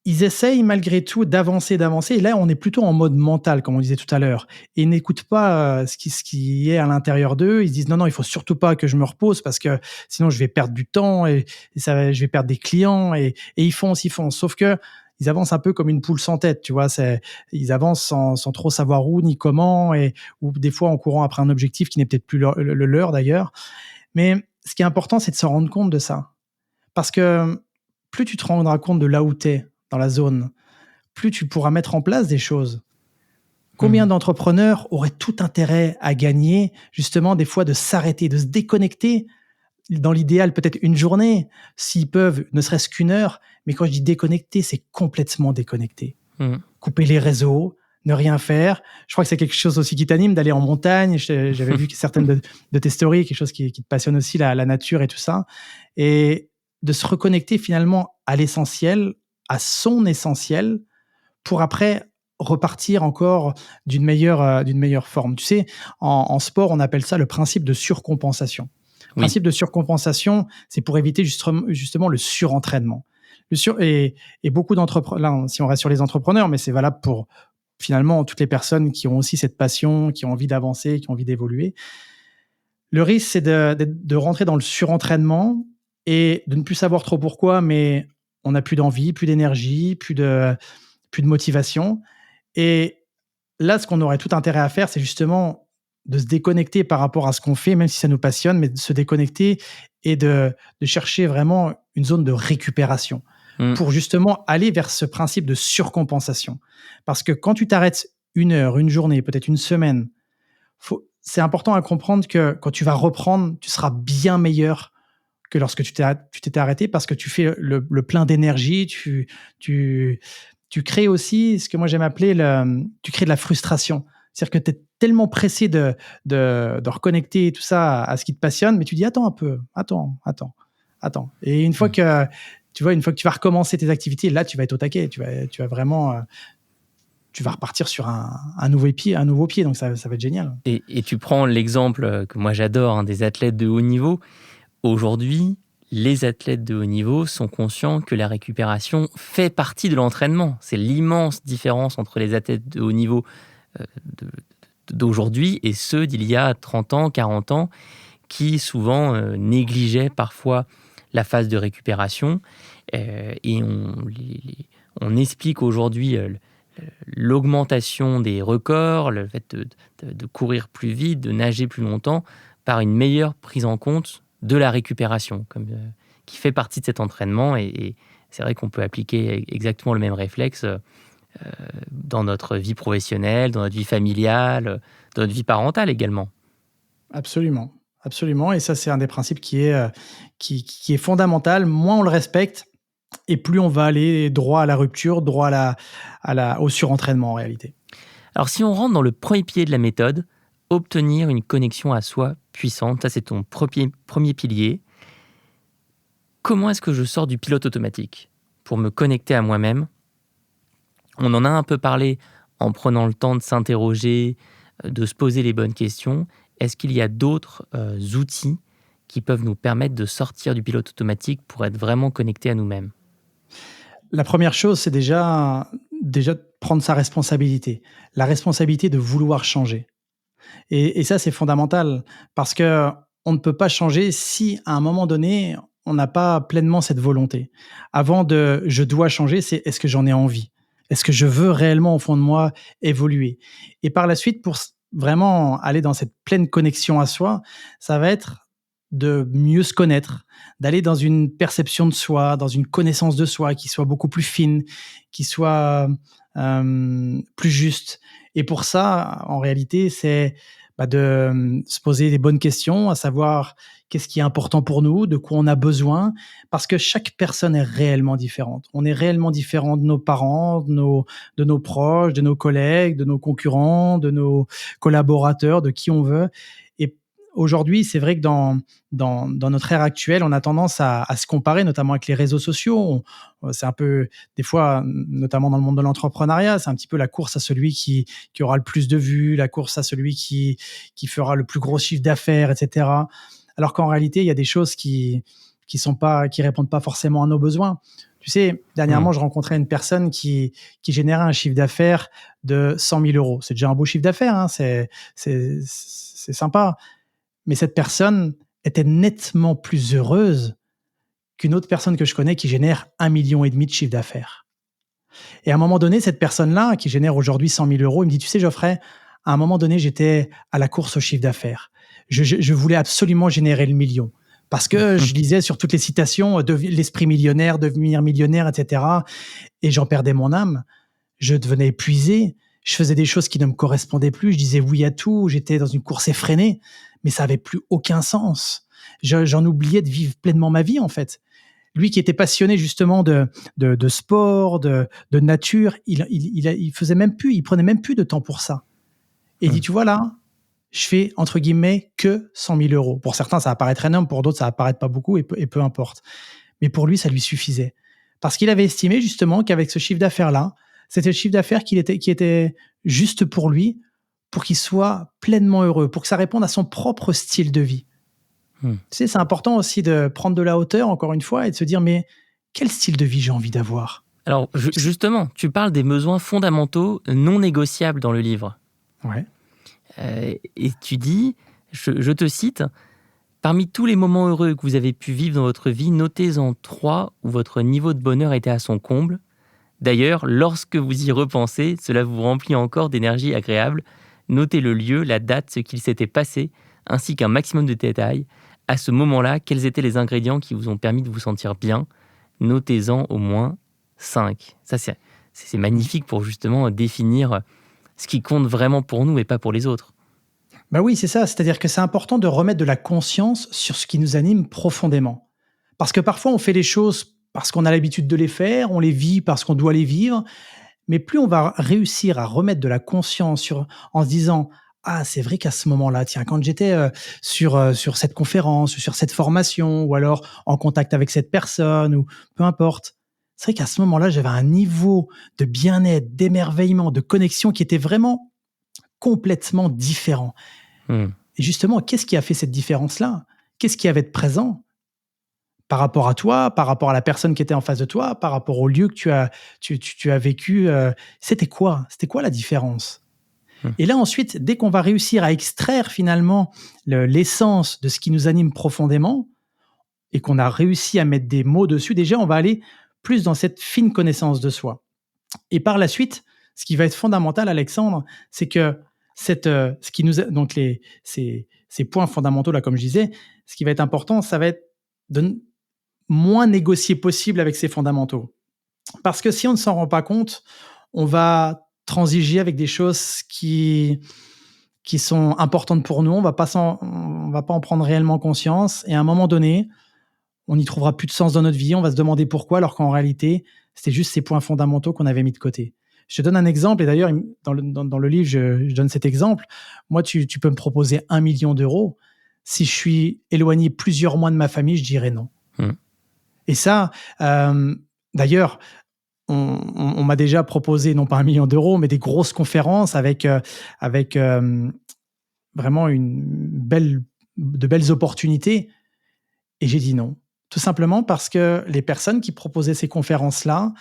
ils essayent malgré tout d'avancer. Et là, on est plutôt en mode mental, comme on disait tout à l'heure. Et ils n'écoutent pas ce qui est à l'intérieur d'eux. Ils se disent non, il faut surtout pas que je me repose parce que sinon je vais perdre du temps et je vais perdre des clients. Et ils foncent. Sauf que ils avancent un peu comme une poule sans tête, tu vois. Ils avancent sans trop savoir où ni comment, ou des fois en courant après un objectif qui n'est peut-être plus le leur d'ailleurs. Mais ce qui est important, c'est de se rendre compte de ça. Parce que plus tu te rendras compte de là où tu es dans la zone, plus tu pourras mettre en place des choses. Combien d'entrepreneurs auraient tout intérêt à gagner, justement, des fois de s'arrêter, de se déconnecter, dans l'idéal peut-être une journée, s'ils peuvent, ne serait-ce qu'une heure, mais quand je dis déconnecter, c'est complètement déconnecter. Couper les réseaux, ne rien faire. Je crois que c'est quelque chose aussi qui t'anime, d'aller en montagne. J'avais vu certaines de tes stories, quelque chose qui te passionne aussi, la nature et tout ça. Et de se reconnecter finalement à l'essentiel, à son essentiel, pour après repartir encore d'une meilleure forme. Tu sais, en sport, on appelle ça le principe de surcompensation. Le principe de surcompensation, c'est pour éviter justement le surentraînement. Et beaucoup d'entrepreneurs, là, si on reste sur les entrepreneurs, mais c'est valable pour finalement toutes les personnes qui ont aussi cette passion, qui ont envie d'avancer, qui ont envie d'évoluer. Le risque, c'est de rentrer dans le surentraînement et de ne plus savoir trop pourquoi, mais on n'a plus d'envie, plus d'énergie, plus de motivation. Et là, ce qu'on aurait tout intérêt à faire, c'est justement de se déconnecter par rapport à ce qu'on fait, même si ça nous passionne, mais de se déconnecter et de chercher vraiment une zone de récupération pour justement aller vers ce principe de surcompensation. Parce que quand tu t'arrêtes une heure, une journée, peut-être une semaine, c'est important à comprendre que quand tu vas reprendre, tu seras bien meilleur que lorsque tu t'étais arrêté, parce que tu fais le plein d'énergie, tu crées aussi ce que moi j'aime appeler tu crées de la frustration. C'est-à-dire que tu es tellement pressé de reconnecter tout ça à ce qui te passionne, mais tu dis attends un peu, attends. Et une fois que tu vas recommencer tes activités, là tu vas être au taquet, tu vas vraiment tu vas repartir sur un nouveau pied, donc ça va être génial. Et tu prends l'exemple que moi j'adore, des athlètes de haut niveau. Aujourd'hui, les athlètes de haut niveau sont conscients que la récupération fait partie de l'entraînement. C'est l'immense différence entre les athlètes de haut niveau d'aujourd'hui et ceux d'il y a 30 ans, 40 ans, qui souvent négligeaient parfois la phase de récupération. Et on explique aujourd'hui l'augmentation des records, le fait de courir plus vite, de nager plus longtemps, par une meilleure prise en compte de la récupération, qui fait partie de cet entraînement. Et c'est vrai qu'on peut appliquer exactement le même réflexe dans notre vie professionnelle, dans notre vie familiale, dans notre vie parentale également. Absolument. Et ça, c'est un des principes qui est fondamental. Moins on le respecte, et plus on va aller droit à la rupture, droit au surentraînement en réalité. Alors si on rentre dans le premier pilier de la méthode, obtenir une connexion à soi puissante, ça c'est ton premier pilier. Comment est-ce que je sors du pilote automatique pour me connecter à moi-même? On en a un peu parlé en prenant le temps de s'interroger, de se poser les bonnes questions. Est-ce qu'il y a d'autres outils qui peuvent nous permettre de sortir du pilote automatique pour être vraiment connectés à nous-mêmes? La première chose, c'est déjà de prendre sa responsabilité. La responsabilité de vouloir changer. Et ça, c'est fondamental, parce qu'on ne peut pas changer si, à un moment donné, on n'a pas pleinement cette volonté. Avant de je dois changer, c'est est-ce que j'en ai envie? Est-ce que je veux réellement au fond de moi évoluer? Et par la suite, pour vraiment aller dans cette pleine connexion à soi, ça va être de mieux se connaître, d'aller dans une perception de soi, dans une connaissance de soi qui soit beaucoup plus fine, qui soit plus juste. Et pour ça, en réalité, c'est de se poser les bonnes questions, à savoir qu'est-ce qui est important pour nous, de quoi on a besoin, parce que chaque personne est réellement différente. On est réellement différent de nos parents, de nos proches, de nos collègues, de nos concurrents, de nos collaborateurs, de qui on veut. Et aujourd'hui, c'est vrai que dans notre ère actuelle, on a tendance à se comparer, notamment avec les réseaux sociaux. C'est un peu, des fois, notamment dans le monde de l'entrepreneuriat, c'est un petit peu la course à celui qui aura le plus de vues, la course à celui qui fera le plus gros chiffre d'affaires, etc. Alors qu'en réalité, il y a des choses qui répondent pas forcément à nos besoins. Tu sais, dernièrement, je rencontrais une personne qui générait un chiffre d'affaires de 100 000 euros. C'est déjà un beau chiffre d'affaires, hein, c'est sympa. Mais cette personne était nettement plus heureuse qu'une autre personne que je connais qui génère 1,5 million de chiffre d'affaires. Et à un moment donné, cette personne-là, qui génère aujourd'hui 100 000 euros, il me dit, tu sais, Geoffrey, à un moment donné, j'étais à la course au chiffre d'affaires. Je voulais absolument générer le million. Parce que je lisais sur toutes les citations de l'esprit millionnaire, devenir millionnaire, etc. Et j'en perdais mon âme. Je devenais épuisé. Je faisais des choses qui ne me correspondaient plus. Je disais oui à tout. J'étais dans une course effrénée. Mais ça avait plus aucun sens. J'en oubliais de vivre pleinement ma vie, en fait. Lui qui était passionné justement de sport, de nature, il faisait même plus, il prenait même plus de temps pour ça. Et il dit, tu vois là, je fais entre guillemets que 100 000 euros. Pour certains, ça va paraître énorme, pour d'autres, ça va paraître pas beaucoup et peu importe. Mais pour lui, ça lui suffisait. Parce qu'il avait estimé justement qu'avec ce chiffre d'affaires-là, c'était le chiffre d'affaires qui était juste pour lui, pour qu'il soit pleinement heureux, pour que ça réponde à son propre style de vie. Tu sais, c'est important aussi de prendre de la hauteur, encore une fois, et de se dire, mais quel style de vie j'ai envie d'avoir? Alors, justement, tu parles des besoins fondamentaux non négociables dans le livre. Ouais. Et tu dis, je te cite, « Parmi tous les moments heureux que vous avez pu vivre dans votre vie, notez-en 3 où votre niveau de bonheur était à son comble. D'ailleurs, lorsque vous y repensez, cela vous remplit encore d'énergie agréable. Notez le lieu, la date, ce qu'il s'était passé, ainsi qu'un maximum de détails. À ce moment-là, quels étaient les ingrédients qui vous ont permis de vous sentir bien? Notez-en au moins 5. » Ça, c'est magnifique pour justement définir ce qui compte vraiment pour nous et pas pour les autres. Bah oui, c'est ça. C'est-à-dire que c'est important de remettre de la conscience sur ce qui nous anime profondément. Parce que parfois, on fait les choses parce qu'on a l'habitude de les faire, on les vit parce qu'on doit les vivre. Mais plus on va réussir à remettre de la conscience en se disant « Ah, c'est vrai qu'à ce moment-là, tiens, quand j'étais sur cette conférence ou sur cette formation ou alors en contact avec cette personne ou peu importe, c'est vrai qu'à ce moment-là, j'avais un niveau de bien-être, d'émerveillement, de connexion qui était vraiment complètement différent. » Et justement, qu'est-ce qui a fait cette différence-là? Qu'est-ce qui avait de présent par rapport à toi, par rapport à la personne qui était en face de toi, par rapport au lieu que tu as vécu? C'était quoi? C'était quoi la différence? Et là, ensuite, dès qu'on va réussir à extraire finalement l'essence de ce qui nous anime profondément et qu'on a réussi à mettre des mots dessus, déjà, on va aller plus dans cette fine connaissance de soi. Et par la suite, ce qui va être fondamental, Alexandre, c'est que ce qui nous donc ces points fondamentaux là, comme je disais, ce qui va être important, ça va être de moins négocier possible avec ces fondamentaux. Parce que si on ne s'en rend pas compte, on va transiger avec des choses qui sont importantes pour nous. On va pas en prendre réellement conscience. Et à un moment donné, on n'y trouvera plus de sens dans notre vie. On va se demander pourquoi, alors qu'en réalité, c'était juste ces points fondamentaux qu'on avait mis de côté. Je te donne un exemple, et d'ailleurs, dans le livre, je donne cet exemple. Moi, tu peux me proposer 1 million d'euros. Si je suis éloigné plusieurs mois de ma famille, je dirais non. Et ça, d'ailleurs, on m'a déjà proposé, non pas 1 million d'euros, mais des grosses conférences avec vraiment de belles opportunités. Et j'ai dit non. Tout simplement parce que les personnes qui proposaient ces conférences-là,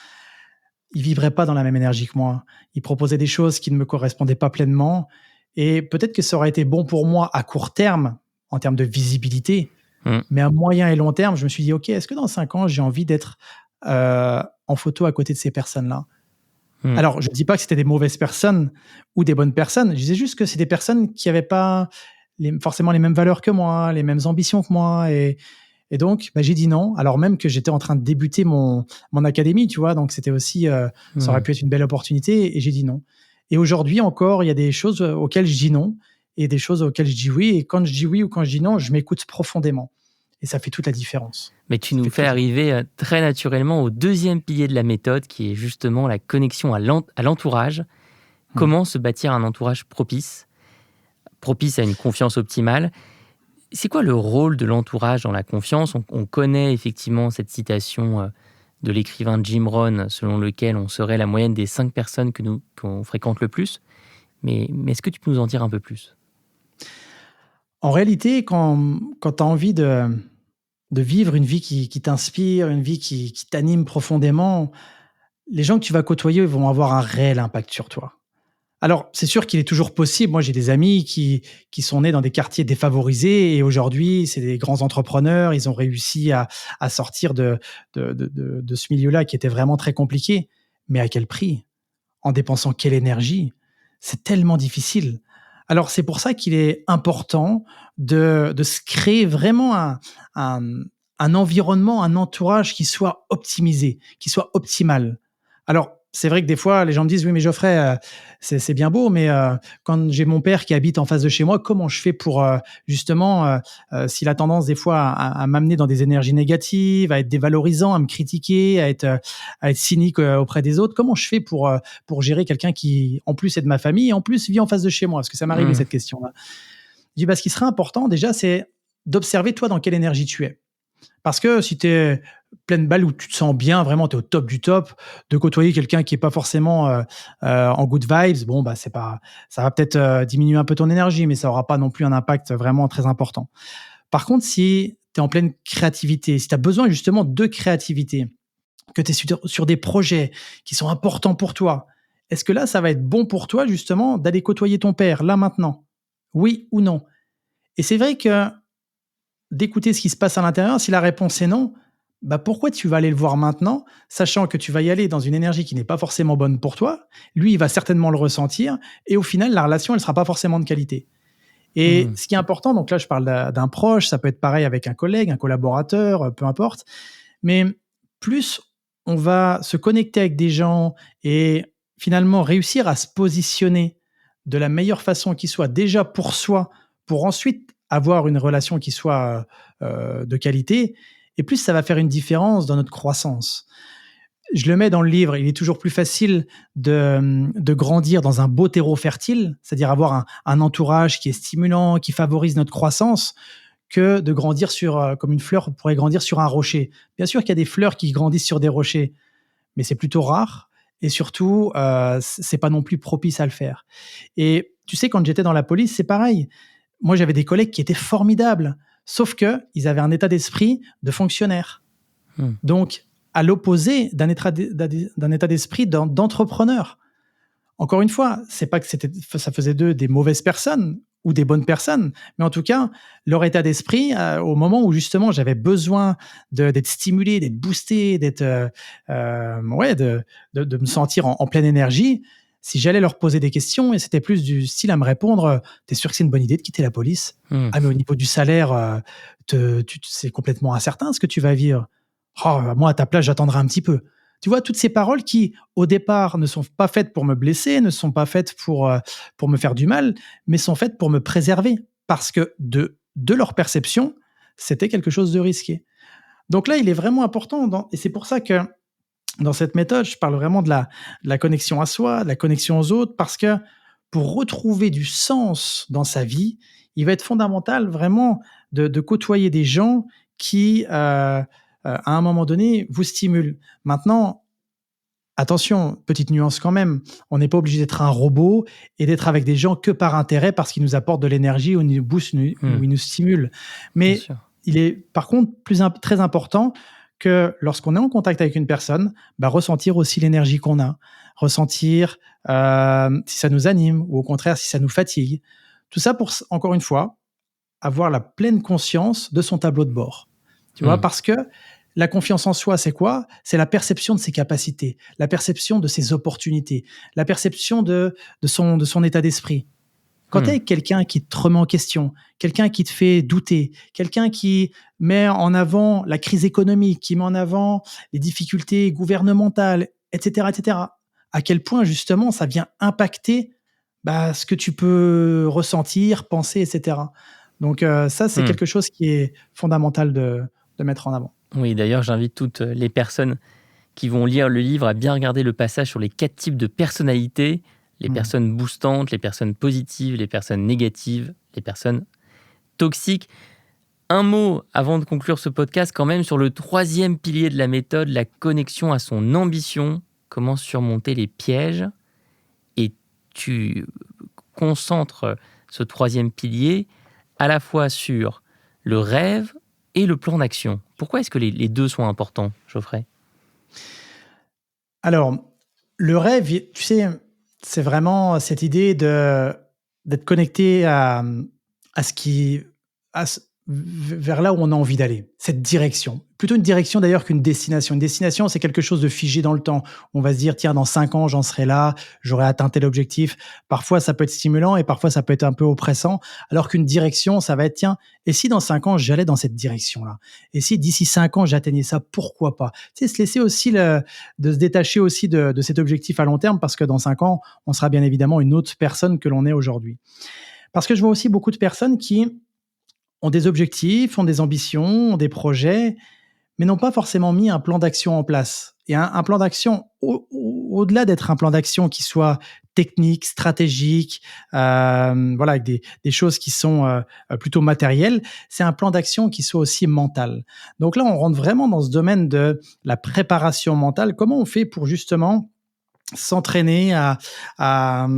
ils vivraient pas dans la même énergie que moi. Ils proposaient des choses qui ne me correspondaient pas pleinement. Et peut-être que ça aurait été bon pour moi à court terme, en termes de visibilité. Mm. Mais à moyen et long terme, je me suis dit, OK, est-ce que dans 5 ans, j'ai envie d'être en photo à côté de ces personnes-là? Mm. Alors, je ne dis pas que c'était des mauvaises personnes ou des bonnes personnes. Je disais juste que c'est des personnes qui n'avaient pas forcément les mêmes valeurs que moi, les mêmes ambitions que moi. Et donc, j'ai dit non, alors même que j'étais en train de débuter mon académie, tu vois. Donc, c'était aussi, ça aurait pu être une belle opportunité et j'ai dit non. Et aujourd'hui encore, il y a des choses auxquelles je dis non et des choses auxquelles je dis oui. Et quand je dis oui ou quand je dis non, je m'écoute profondément. Et ça fait toute la différence. Mais tu Ça nous fait fais toute la- arriver très naturellement au deuxième pilier de la méthode, qui est justement la connexion à l'entourage. Comment se bâtir un entourage propice à une confiance optimale? C'est quoi le rôle de l'entourage dans la confiance? On connaît effectivement cette citation de l'écrivain Jim Rohn, selon lequel on serait la moyenne des 5 personnes qu'on fréquente le plus. Mais est-ce que tu peux nous en dire un peu plus? En réalité, quand tu as envie de vivre une vie qui t'inspire, une vie qui t'anime profondément, les gens que tu vas côtoyer vont avoir un réel impact sur toi. Alors, c'est sûr qu'il est toujours possible. Moi, j'ai des amis qui sont nés dans des quartiers défavorisés et aujourd'hui, c'est des grands entrepreneurs. Ils ont réussi à sortir de ce milieu-là qui était vraiment très compliqué. Mais à quel prix? En dépensant quelle énergie? C'est tellement difficile. Alors, c'est pour ça qu'il est important de se créer vraiment un, un environnement, un entourage qui soit optimisé, qui soit optimal. Alors, c'est vrai que des fois, les gens me disent: «Oui, mais Geoffrey, c'est bien beau, mais quand j'ai mon père qui habite en face de chez moi, comment je fais pour, justement, s'il a tendance des fois à m'amener dans des énergies négatives, à être dévalorisant, à me critiquer, à être cynique, auprès des autres, comment je fais pour gérer quelqu'un qui, en plus, est de ma famille et en plus vit en face de chez moi?» Parce que ça m'est arrivé Mmh. cette question-là. Je dis: «Bah, ce qui serait important déjà, c'est d'observer toi dans quelle énergie tu es». Parce que si tu es pleine balle où tu te sens bien, vraiment, tu es au top du top, de côtoyer quelqu'un qui est pas forcément en good vibes, bon, bah, c'est pas, ça va peut-être diminuer un peu ton énergie, mais ça aura pas non plus un impact vraiment très important. Par contre, si tu es en pleine créativité, si tu as besoin justement de créativité, que tu es sur des projets qui sont importants pour toi, est-ce que là, ça va être bon pour toi justement d'aller côtoyer ton père, là, maintenant? Oui ou non? Et c'est vrai que d'écouter ce qui se passe à l'intérieur, si la réponse est non, bah pourquoi tu vas aller le voir maintenant, sachant que tu vas y aller dans une énergie qui n'est pas forcément bonne pour toi? Lui, il va certainement le ressentir et au final, la relation, elle sera pas forcément de qualité. Et Mmh. ce qui est important, donc là, je parle d'un proche, ça peut être pareil avec un collègue, un collaborateur, peu importe. Mais plus on va se connecter avec des gens et finalement réussir à se positionner de la meilleure façon qui soit, déjà pour soi, pour ensuite avoir une relation qui soit de qualité, et plus ça va faire une différence dans notre croissance. Je le mets dans le livre, il est toujours plus facile de grandir dans un beau terreau fertile, c'est-à-dire avoir un entourage qui est stimulant, qui favorise notre croissance, que de grandir comme une fleur pourrait grandir sur un rocher. Bien sûr qu'il y a des fleurs qui grandissent sur des rochers, mais c'est plutôt rare et surtout, c'est pas non plus propice à le faire. Et tu sais, quand j'étais dans la police, c'est pareil. Moi, j'avais des collègues qui étaient formidables, sauf qu'ils avaient un état d'esprit de fonctionnaire. Mmh. Donc, à l'opposé d'un état d'esprit d'entrepreneur. Encore une fois, c'est pas que ça faisait d'eux des mauvaises personnes ou des bonnes personnes, mais en tout cas, leur état d'esprit, au moment où justement j'avais besoin d'être stimulé, d'être boosté, ouais, de me sentir en pleine énergie, si j'allais leur poser des questions et c'était plus du style à me répondre: «Tu es sûr que c'est une bonne idée de quitter la police? Mmh. Ah mais au niveau du salaire, c'est complètement incertain ce que tu vas vivre. Oh, moi à ta place, j'attendrai un petit peu». Tu vois, toutes ces paroles qui, au départ, ne sont pas faites pour me blesser, ne sont pas faites pour me faire du mal, mais sont faites pour me préserver. Parce que de leur perception, c'était quelque chose de risqué. Donc là, il est vraiment important, et c'est pour ça que dans cette méthode, je parle vraiment de la connexion à soi, de la connexion aux autres, parce que pour retrouver du sens dans sa vie, il va être fondamental vraiment de côtoyer des gens qui, à un moment donné, vous stimulent. Maintenant, attention, petite nuance quand même, on n'est pas obligé d'être un robot et d'être avec des gens que par intérêt parce qu'ils nous apportent de l'énergie ou ils nous boostent ou ils nous stimulent. Bien Mais sûr. il est par contre très important que lorsqu'on est en contact avec une personne, bah, ressentir aussi l'énergie qu'on a, ressentir si ça nous anime ou au contraire si ça nous fatigue. Tout ça pour, encore une fois, avoir la pleine conscience de son tableau de bord. Tu vois, parce que la confiance en soi, c'est quoi? C'est la perception de ses capacités, la perception de ses opportunités, la perception de son état d'esprit. Quand tu es avec quelqu'un qui te remet en question, quelqu'un qui te fait douter, quelqu'un qui met en avant la crise économique, qui met en avant les difficultés gouvernementales, etc., à quel point justement ça vient impacter ce que tu peux ressentir, penser, etc. Donc ça, c'est quelque chose qui est fondamental de mettre en avant. Oui, d'ailleurs, j'invite toutes les personnes qui vont lire le livre à bien regarder le passage sur les 4 types de personnalités. Les personnes boostantes, les personnes positives, les personnes négatives, les personnes toxiques. Un mot avant de conclure ce podcast quand même sur le 3e pilier de la méthode, la connexion à son ambition. Comment surmonter les pièges. Et tu concentres ce 3e pilier à la fois sur le rêve et le plan d'action. Pourquoi est-ce que les deux sont importants, Geoffrey ? Alors, le rêve, tu sais, c'est vraiment cette idée d'être connecté vers là où on a envie d'aller, cette direction. Plutôt une direction d'ailleurs qu'une destination. Une destination, c'est quelque chose de figé dans le temps. On va se dire, tiens, dans 5 ans, j'en serai là, j'aurai atteint tel objectif. Parfois, ça peut être stimulant et parfois, ça peut être un peu oppressant. Alors qu'une direction, ça va être, tiens, et si dans 5 ans, j'allais dans cette direction-là? Et si d'ici 5 ans, j'atteignais ça, pourquoi pas? Tu sais, se laisser aussi de se détacher aussi de cet objectif à long terme parce que dans 5 ans, on sera bien évidemment une autre personne que l'on est aujourd'hui. Parce que je vois aussi beaucoup de personnes qui ont des objectifs, ont des ambitions, ont des projets, mais n'ont pas forcément mis un plan d'action en place. Et un plan d'action, au-delà d'être un plan d'action qui soit technique, stratégique, avec des choses qui sont plutôt matérielles, c'est un plan d'action qui soit aussi mental. Donc là, on rentre vraiment dans ce domaine de la préparation mentale. Comment on fait pour justement s'entraîner à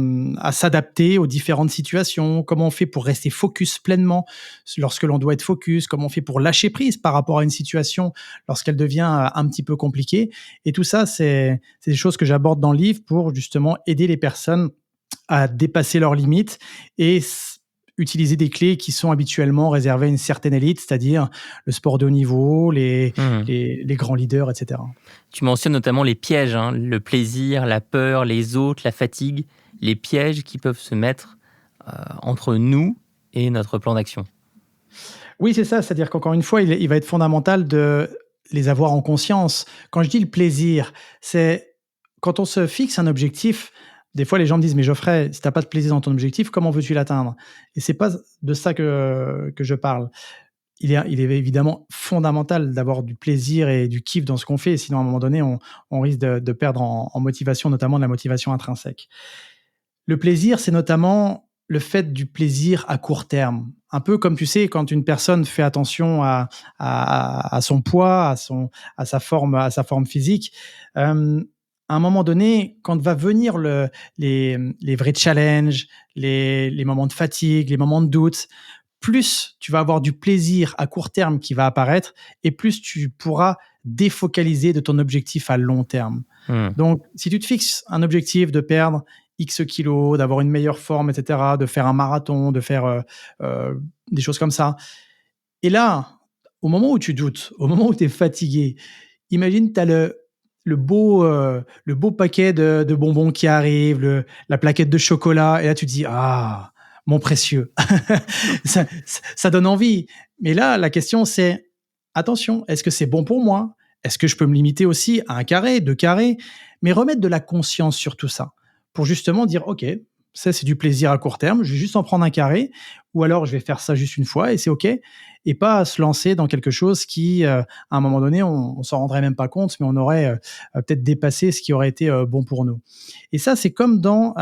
s'adapter aux différentes situations, comment on fait pour rester focus pleinement lorsque l'on doit être focus, comment on fait pour lâcher prise par rapport à une situation lorsqu'elle devient un petit peu compliquée. Et tout ça, c'est des choses que j'aborde dans le livre pour justement aider les personnes à dépasser leurs limites et utiliser des clés qui sont habituellement réservées à une certaine élite, c'est-à-dire le sport de haut niveau, les grands leaders, etc. Tu mentionnes notamment les pièges, le plaisir, la peur, les autres, la fatigue, les pièges qui peuvent se mettre entre nous et notre plan d'action. Oui, c'est ça, c'est-à-dire qu'encore une fois, il va être fondamental de les avoir en conscience. Quand je dis le plaisir, c'est quand on se fixe un objectif. Des fois, les gens me disent « Mais Geoffrey, si tu n'as pas de plaisir dans ton objectif, comment veux-tu l'atteindre ?» Et ce n'est pas de ça que je parle. Il est évidemment fondamental d'avoir du plaisir et du kiff dans ce qu'on fait. Sinon, à un moment donné, on risque de perdre en motivation, notamment de la motivation intrinsèque. Le plaisir, c'est notamment le fait du plaisir à court terme. Un peu comme, tu sais, quand une personne fait attention à son poids, à sa forme physique, à un moment donné, quand va venir les vrais challenges, les moments de fatigue, les moments de doute, plus tu vas avoir du plaisir à court terme qui va apparaître et plus tu pourras défocaliser de ton objectif à long terme. Donc, si tu te fixes un objectif de perdre X kilos, d'avoir une meilleure forme, etc., de faire un marathon, de faire des choses comme ça, et là, au moment où tu doutes, au moment où tu es fatigué, imagine tu as le beau paquet de bonbons qui arrive, la plaquette de chocolat, et là tu te dis « Ah, mon précieux !» ça donne envie. Mais là, la question c'est « Attention, est-ce que c'est bon pour moi ? Est-ce que je peux me limiter aussi à 1 carré, 2 carrés ?» Mais remettre de la conscience sur tout ça, pour justement dire « Ok, ça c'est du plaisir à court terme, je vais juste en prendre 1 carré, ou alors je vais faire ça juste une fois et c'est ok », et pas se lancer dans quelque chose qui, à un moment donné, on s'en rendrait même pas compte, mais on aurait peut-être dépassé ce qui aurait été bon pour nous. Et ça, c'est comme dans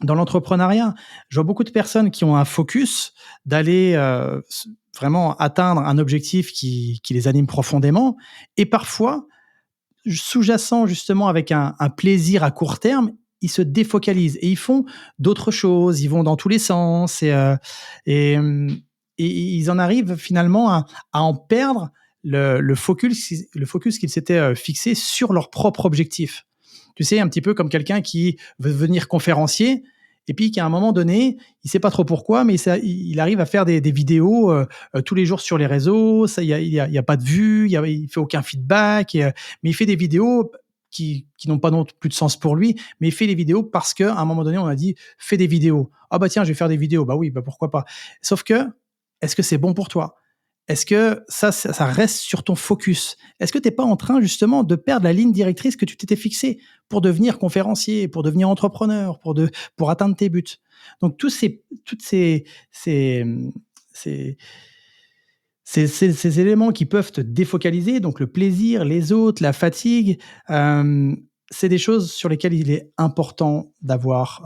l'entrepreneuriat. Je vois beaucoup de personnes qui ont un focus d'aller vraiment atteindre un objectif qui les anime profondément, et parfois, sous-jacent justement avec un plaisir à court terme, ils se défocalisent et ils font d'autres choses, ils vont dans tous les sens et ils en arrivent finalement à en perdre le focus qu'ils s'étaient fixé sur leur propre objectif. Tu sais, un petit peu comme quelqu'un qui veut devenir conférencier Et puis qu'à un moment donné, il sait pas trop pourquoi, mais il arrive à faire des vidéos tous les jours sur les réseaux. Ça, il y a pas de vues, il fait aucun feedback, mais il fait des vidéos qui n'ont pas non plus de sens pour lui, mais il fait les vidéos parce qu'à un moment donné, on a dit fais des vidéos. Ah bah tiens, je vais faire des vidéos. Bah oui, bah pourquoi pas. Sauf que, est-ce que c'est bon pour toi? Est-ce que ça reste sur ton focus? Est-ce que tu n'es pas en train justement de perdre la ligne directrice que tu t'étais fixée pour devenir conférencier, pour devenir entrepreneur, pour atteindre tes buts? Donc toutes ces éléments qui peuvent te défocaliser, donc le plaisir, les autres, la fatigue, c'est des choses sur lesquelles il est important d'avoir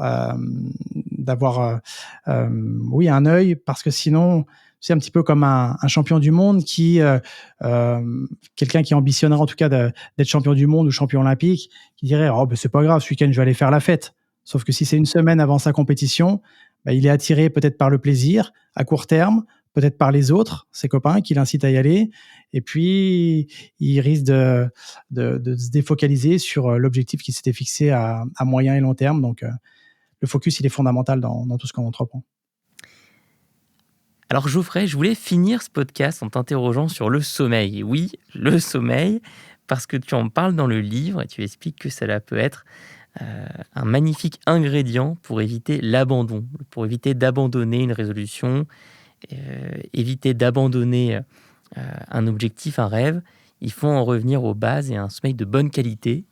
oui, un œil, parce que sinon, c'est un petit peu comme un champion du monde quelqu'un qui ambitionnerait en tout cas d'être champion du monde ou champion olympique, qui dirait oh ben c'est pas grave, ce week-end je vais aller faire la fête. Sauf que si c'est une semaine avant sa compétition, ben, il est attiré peut-être par le plaisir à court terme, peut-être par les autres, ses copains qui l'incitent à y aller, et puis il risque de se défocaliser sur l'objectif qu'il s'était fixé à moyen et long terme. Donc le focus, il est fondamental dans tout ce qu'on entreprend. Alors Geoffrey, je voulais finir ce podcast en t'interrogeant sur le sommeil. Oui, le sommeil, parce que tu en parles dans le livre et tu expliques que cela peut être un magnifique ingrédient pour éviter l'abandon, pour éviter d'abandonner une résolution, éviter d'abandonner un objectif, un rêve. Il faut en revenir aux bases et à un sommeil de bonne qualité.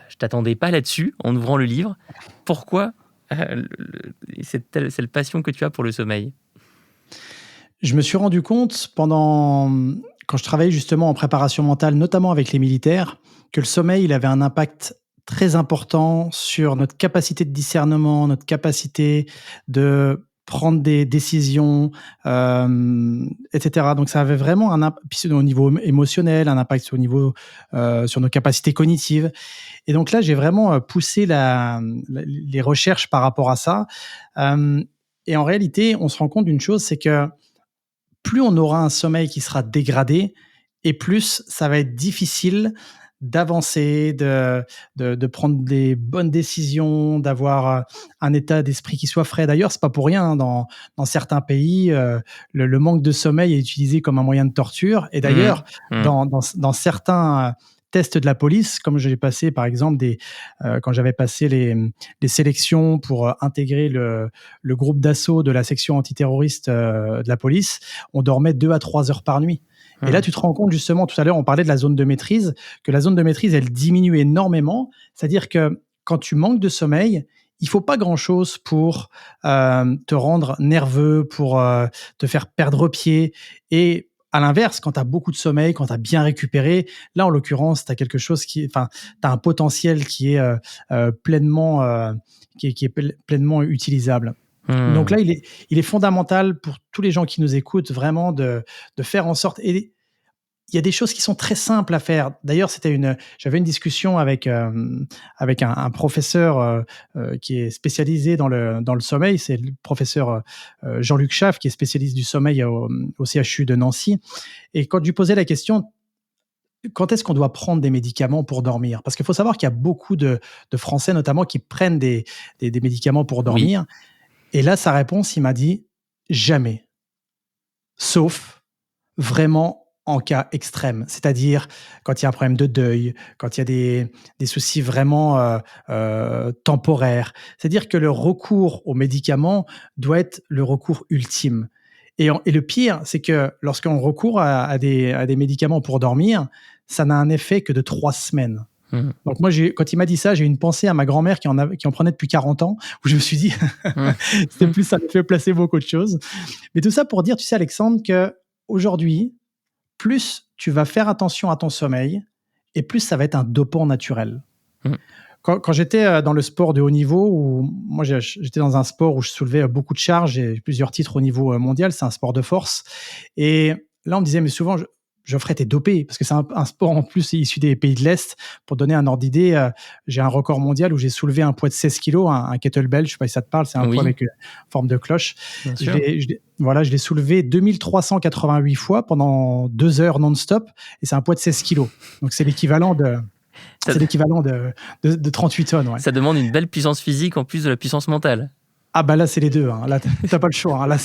Je ne t'attendais pas là-dessus en ouvrant le livre. Pourquoi cette passion que tu as pour le sommeil ? Je me suis rendu compte quand je travaillais justement en préparation mentale, notamment avec les militaires, que le sommeil, il avait un impact très important sur notre capacité de discernement, notre capacité de prendre des décisions, etc. Donc ça avait vraiment un impact au niveau émotionnel, un impact sur nos capacités cognitives. Et donc là, j'ai vraiment poussé les recherches par rapport à ça. Et en réalité, on se rend compte d'une chose, c'est que plus on aura un sommeil qui sera dégradé, et plus ça va être difficile d'avancer, de prendre des bonnes décisions, d'avoir un état d'esprit qui soit frais. D'ailleurs, c'est pas pour rien, dans certains pays, le manque de sommeil est utilisé comme un moyen de torture. Et d'ailleurs, dans certains tests de la police, comme j'ai passé par exemple quand j'avais passé les sélections pour intégrer le groupe d'assaut de la section antiterroriste de la police, on dormait 2 à 3 heures par nuit. Et là, tu te rends compte justement, tout à l'heure, on parlait de la zone de maîtrise, que la zone de maîtrise, elle diminue énormément. C'est-à-dire que quand tu manques de sommeil, il faut pas grand-chose pour te rendre nerveux, pour te faire perdre pied. Et à l'inverse, quand tu as beaucoup de sommeil, quand tu as bien récupéré, là, en l'occurrence, tu as quelque chose tu as un potentiel qui est pleinement utilisable. Donc là, il est fondamental pour tous les gens qui nous écoutent vraiment de faire en sorte. Et il y a des choses qui sont très simples à faire. D'ailleurs, j'avais une discussion avec un professeur qui est spécialisé dans le sommeil. C'est le professeur Jean-Luc Schaff, qui est spécialiste du sommeil au CHU de Nancy. Et quand je lui posais la question, quand est-ce qu'on doit prendre des médicaments pour dormir? Parce qu'il faut savoir qu'il y a beaucoup de Français, notamment, qui prennent des médicaments pour dormir. Oui. Et là, sa réponse, il m'a dit « jamais ». Sauf vraiment en cas extrême, c'est-à-dire quand il y a un problème de deuil, quand il y a des soucis vraiment temporaires. C'est-à-dire que le recours aux médicaments doit être le recours ultime. Et le pire, c'est que lorsqu'on recourt à des médicaments pour dormir, ça n'a un effet que de 3 semaines. Donc moi, quand il m'a dit ça, j'ai eu une pensée à ma grand-mère qui en prenait depuis 40 ans, où je me suis dit, c'était plus un effet placebo qu'autre chose. Mais tout ça pour dire, tu sais Alexandre, qu'aujourd'hui, plus tu vas faire attention à ton sommeil, et plus ça va être un dopant naturel. Quand j'étais dans le sport de haut niveau, où moi j'étais dans un sport où je soulevais beaucoup de charges, j'ai plusieurs titres au niveau mondial, c'est un sport de force. Et là, on me disait, mais souvent, Geoffrey, t'es dopé, parce que c'est un sport en plus issu des pays de l'Est. Pour donner un ordre d'idée, j'ai un record mondial où j'ai soulevé un poids de 16 kilos, un kettlebell, je sais pas si ça te parle, c'est un poids avec une forme de cloche. Je l'ai soulevé 2388 fois pendant 2 heures non-stop, et c'est un poids de 16 kilos. Donc c'est l'équivalent de 38 tonnes. Ouais. Ça demande une belle puissance physique en plus de la puissance mentale. Ah bah là, c'est les deux. Là, t'as pas le choix. Là,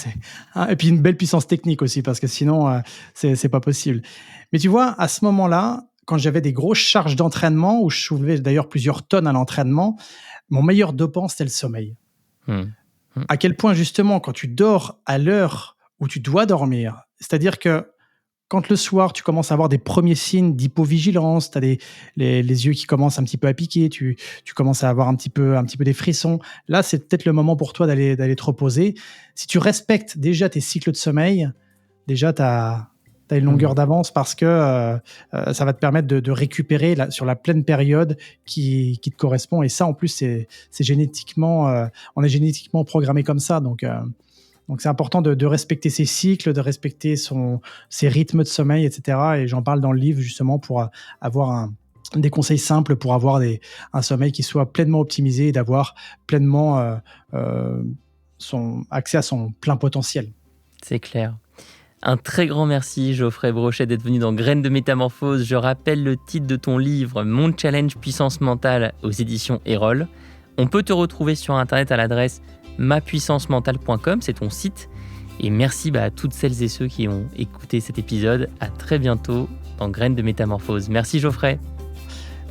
et puis une belle puissance technique aussi, parce que sinon, c'est pas possible. Mais tu vois, à ce moment-là, quand j'avais des grosses charges d'entraînement, où je soulevais d'ailleurs plusieurs tonnes à l'entraînement, mon meilleur dopant, c'était le sommeil. À quel point, justement, quand tu dors à l'heure où tu dois dormir, c'est-à-dire que quand le soir, tu commences à avoir des premiers signes d'hypovigilance, tu as les yeux qui commencent un petit peu à piquer, tu commences à avoir un petit peu des frissons. Là, c'est peut-être le moment pour toi d'aller te reposer. Si tu respectes déjà tes cycles de sommeil, déjà, tu as une longueur d'avance parce que ça va te permettre de récupérer sur la pleine période qui te correspond. Et ça, en plus, c'est génétiquement, on est génétiquement programmé comme ça. Donc, c'est important de respecter ses cycles, de respecter ses rythmes de sommeil, etc. Et j'en parle dans le livre justement pour avoir des conseils simples pour avoir un sommeil qui soit pleinement optimisé et d'avoir pleinement son accès à son plein potentiel. C'est clair. Un très grand merci Geoffrey Brochet d'être venu dans Graines de Métamorphose. Je rappelle le titre de ton livre, Mon Challenge Puissance Mentale aux éditions Erol. On peut te retrouver sur internet à l'adresse mapuissancementale.com, c'est ton site. Et merci à toutes celles et ceux qui ont écouté cet épisode. À très bientôt dans Graines de Métamorphose. Merci Geoffrey.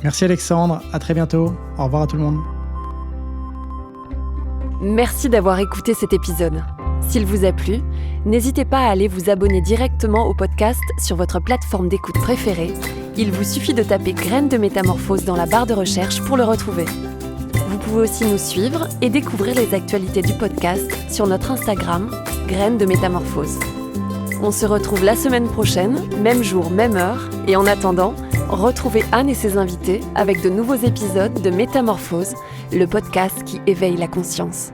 Merci Alexandre, à très bientôt. Au revoir à tout le monde. Merci d'avoir écouté cet épisode. S'il vous a plu, n'hésitez pas à aller vous abonner directement au podcast sur votre plateforme d'écoute préférée. Il vous suffit de taper Graines de Métamorphose dans la barre de recherche pour le retrouver. Vous pouvez aussi nous suivre et découvrir les actualités du podcast sur notre Instagram, Graines de Métamorphose. On se retrouve la semaine prochaine, même jour, même heure, et en attendant, retrouvez Anne et ses invités avec de nouveaux épisodes de Métamorphose, le podcast qui éveille la conscience.